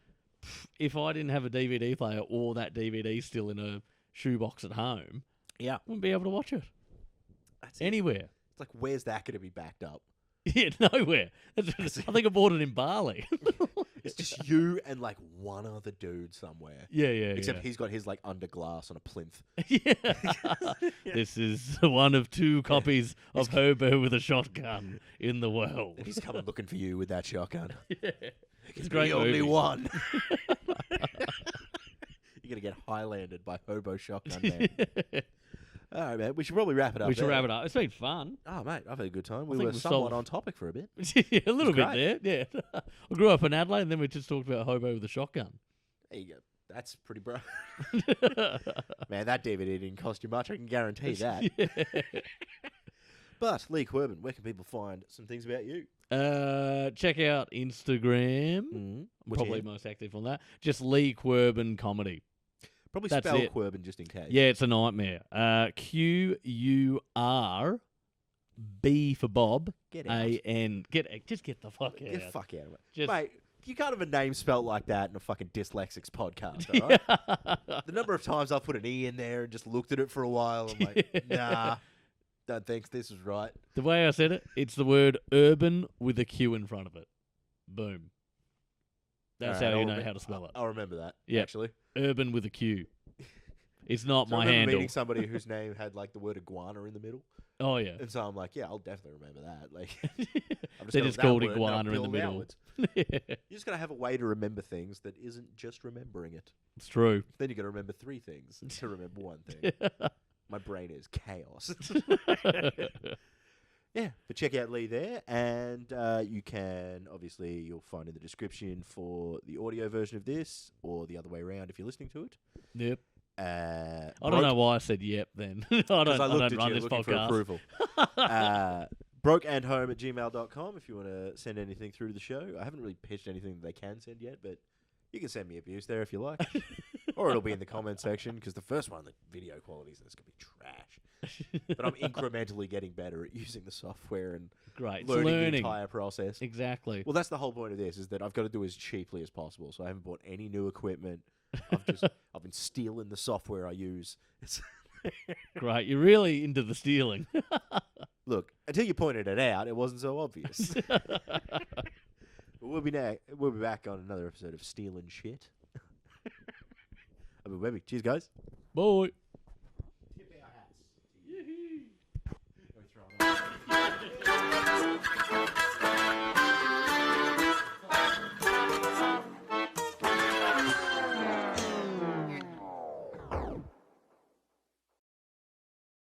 A: If I didn't have a DVD player or that DVD still in a shoebox at home,
B: Yeah,
A: I wouldn't be able to watch it
B: that's it.
A: anywhere.
B: It's like, where's that going to be backed up?
A: Yeah, nowhere. I think I bought it in Bali.
B: It's just you and like one other dude somewhere.
A: Yeah, yeah,
B: Except
A: yeah.
B: he's got his like under glass on a plinth.
A: Yeah. This is one of two copies of Hobo with a Shotgun in the world.
B: And he's coming looking for you with that shotgun.
A: Yeah.
B: It's
A: a great
B: the only
A: movie.
B: one. You're going to get highlanded by Hobo Shotgun Man. All right, man. We should probably wrap it up.
A: We should wrap it up. It's been fun.
B: Oh, mate, I've had a good time. We
A: think
B: were
A: we've
B: somewhat
A: solved-
B: on topic for a bit.
A: Yeah, a little bit
B: great.
A: there. Yeah. I grew up in Adelaide, and then we just talked about Hobo with a Shotgun.
B: There you go. That's pretty bro. Man, that DVD didn't cost you much. I can guarantee that.
A: Yeah.
B: But, Leigh Qurban, where can people find some things about you?
A: Check out Instagram.
B: Mm-hmm.
A: Probably most active on that. Just Leigh Qurban Comedy.
B: Probably
A: That's
B: spell
A: it.
B: Qurban just in case.
A: Yeah, it's a nightmare. QURB for Bob.
B: Get out.
A: AN. Just get the fuck
B: Get
A: out.
B: fuck out of it.
A: Just-
B: Mate, you can't have a name spelt like that in a fucking dyslexics podcast, all right? The number of times I've put an E in there and just looked at it for a while, I'm like, nah, don't think this is right.
A: The way I said it, it's the word urban with a Q in front of it. Boom. That's
B: All right,
A: how you
B: I'll
A: know
B: remem-
A: how to spell it.
B: I'll remember that,
A: Yep.
B: actually.
A: Urban with a Q. It's not
B: So I
A: my
B: remember
A: handle.
B: meeting somebody whose name had like the word iguana in the middle.
A: Oh, yeah.
B: And so I'm like, yeah, I'll definitely remember that. Like, I'm
A: They
B: gonna
A: just
B: that
A: called
B: word, and I'll
A: iguana in the
B: build
A: middle.
B: outwards. You just got to have a way to remember things that isn't just remembering it.
A: It's true.
B: Then you got to remember 3 things to remember 1 thing. My brain is chaos. Yeah, but check out Leigh there, and you can, obviously, you'll find in the description for the audio version of this, or the other way around if you're listening to it.
A: Yep.
B: I
A: I don't know why I said yep then. I don't run this
B: looking for
A: podcast.
B: approval. Brokeandhome@gmail.com if you want to send anything through to the show. I haven't really pitched anything that they can send yet, but you can send me abuse there if you like. Or it'll be in the comment section, because the first one, the video quality is going to be trash. But I'm incrementally getting better at using the software and
A: Great.
B: learning the entire process.
A: Exactly.
B: Well, that's the whole point of this, is that I've got to do as cheaply as possible. So I haven't bought any new equipment. I've been stealing the software I use.
A: Great. You're really into the stealing.
B: Look, until you pointed it out, it wasn't so obvious. But we'll be back on another episode of Stealing Shit. I've been Webby. Cheers, guys.
A: Bye.
B: Tip our hats. Yoo-hoo.